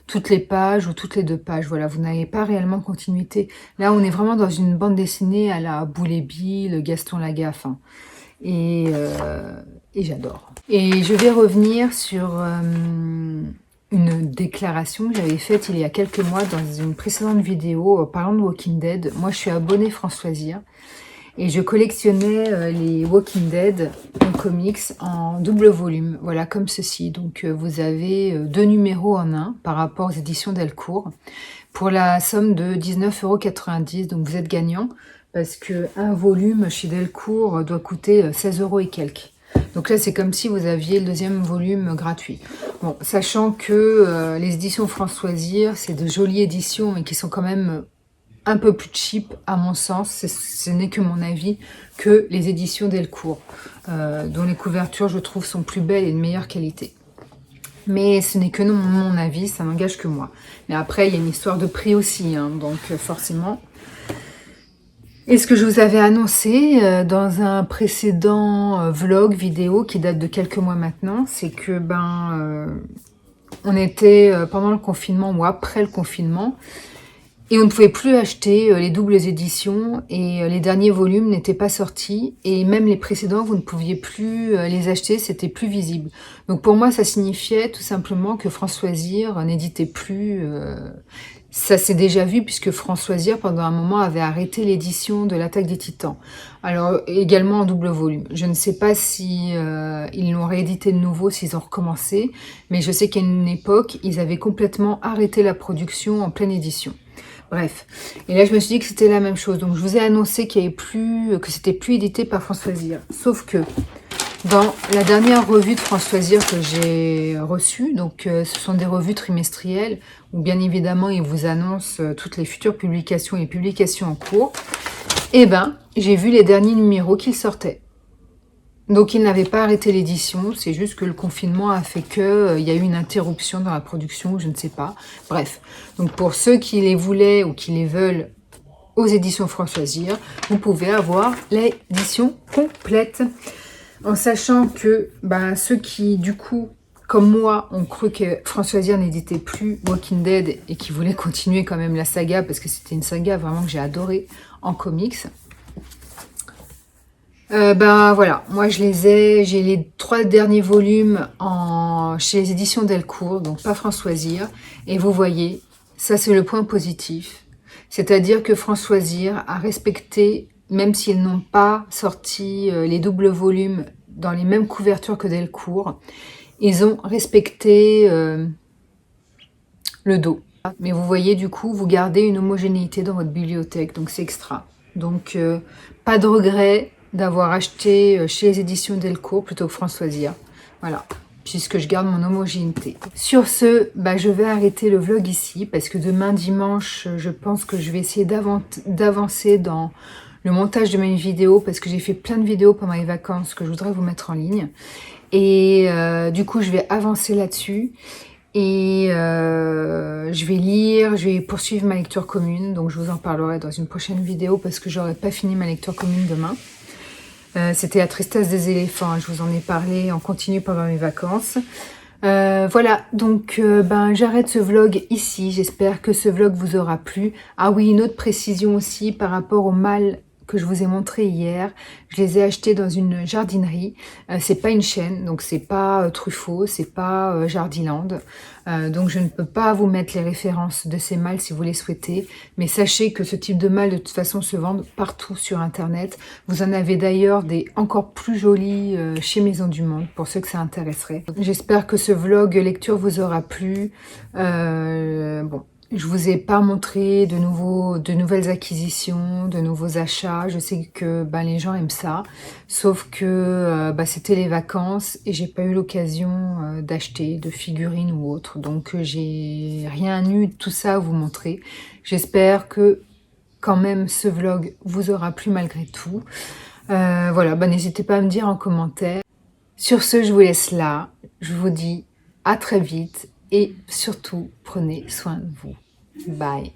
Speaker 1: toutes les pages ou toutes les 2 pages. Voilà, vous n'avez pas réellement de continuité. Là, on est vraiment dans une bande dessinée à la Boule et Bill, Gaston Lagaffe, et j'adore. Et je vais revenir sur une déclaration que j'avais faite il y a quelques mois dans une précédente vidéo parlant de Walking Dead. Moi, je suis abonnée France Loisirs et je collectionnais les Walking Dead en comics en double volume, voilà, comme ceci. Donc, vous avez 2 numéros en un par rapport aux éditions Delcourt pour la somme de 19,90 €. Donc, vous êtes gagnant parce que un volume chez Delcourt doit coûter 16 € et quelques. Donc là, c'est comme si vous aviez le 2e volume gratuit. Bon, sachant que les éditions France Loisirs, c'est de jolies éditions, mais qui sont quand même un peu plus cheap, à mon sens, ce n'est que mon avis, que les éditions Delcourt, dont les couvertures, je trouve, sont plus belles et de meilleure qualité. Mais ce n'est que mon avis, ça n'engage que moi. Mais après, il y a une histoire de prix aussi, donc forcément... Et ce que je vous avais annoncé dans un précédent vlog vidéo qui date de quelques mois maintenant, c'est que on était pendant le confinement ou après le confinement et on ne pouvait plus acheter les doubles éditions et les derniers volumes n'étaient pas sortis et même les précédents vous ne pouviez plus les acheter, c'était plus visible. Donc pour moi ça signifiait tout simplement que France Loisirs n'éditait plus... Ça s'est déjà vu puisque France Loisirs, pendant un moment, avait arrêté l'édition de l'Attaque des Titans. Alors, également en double volume. Je ne sais pas si ils l'ont réédité de nouveau, s'ils ont recommencé, mais je sais qu'à une époque, ils avaient complètement arrêté la production en pleine édition. Bref. Et là, je me suis dit que c'était la même chose. Donc, je vous ai annoncé qu'il y avait plus, que c'était plus édité par France Loisirs. Sauf que, dans la dernière revue de France Loisirs que j'ai reçue, donc ce sont des revues trimestrielles où bien évidemment ils vous annoncent toutes les futures publications et les publications en cours, et j'ai vu les derniers numéros qu'ils sortaient. Donc ils n'avaient pas arrêté l'édition, c'est juste que le confinement a fait que il y a eu une interruption dans la production, je ne sais pas. Bref, donc pour ceux qui les voulaient ou qui les veulent aux éditions France Loisirs, vous pouvez avoir l'édition complète. En sachant que ceux qui, du coup, comme moi, ont cru que France Loisirs n'éditait plus Walking Dead et qui voulaient continuer quand même la saga, parce que c'était une saga vraiment que j'ai adorée en comics. Voilà, moi j'ai les 3 derniers volumes chez les éditions Delcourt, donc pas France Loisirs. Et vous voyez, ça c'est le point positif. C'est-à-dire que Françoisir a respecté, même s'ils n'ont pas sorti les doubles volumes dans les mêmes couvertures que Delcourt, ils ont respecté le dos. Mais vous voyez, du coup, vous gardez une homogénéité dans votre bibliothèque, donc c'est extra. Donc, pas de regret d'avoir acheté chez les éditions Delcourt plutôt que Françoisir. Voilà, puisque je garde mon homogénéité. Sur ce, je vais arrêter le vlog ici, parce que demain, dimanche, je pense que je vais essayer d'avancer dans le montage de mes vidéos, parce que j'ai fait plein de vidéos pendant les vacances que je voudrais vous mettre en ligne. Et du coup, je vais avancer là-dessus. Et je vais lire, je vais poursuivre ma lecture commune, donc je vous en parlerai dans une prochaine vidéo parce que j'aurai pas fini ma lecture commune demain. C'était la tristesse des éléphants, hein, je vous en ai parlé en continu pendant mes vacances. Voilà, donc j'arrête ce vlog ici, j'espère que ce vlog vous aura plu. Ah oui, une autre précision aussi par rapport au malles que je vous ai montré hier, je les ai achetés dans une jardinerie. C'est pas une chaîne, donc c'est pas Truffaut, c'est pas Jardiland. Donc je ne peux pas vous mettre les références de ces malles si vous les souhaitez. Mais sachez que ce type de malles de toute façon se vendent partout sur internet. Vous en avez d'ailleurs des encore plus jolis chez Maison du Monde pour ceux que ça intéresserait. J'espère que ce vlog lecture vous aura plu. Bon. Je vous ai pas montré de nouvelles acquisitions, de nouveaux achats. Je sais que les gens aiment ça, sauf que c'était les vacances et j'ai pas eu l'occasion d'acheter de figurines ou autre. Donc j'ai rien eu de tout ça à vous montrer. J'espère que quand même ce vlog vous aura plu malgré tout. Voilà, n'hésitez pas à me dire en commentaire. Sur ce, je vous laisse là. Je vous dis à très vite. Et surtout, prenez soin de vous. Bye.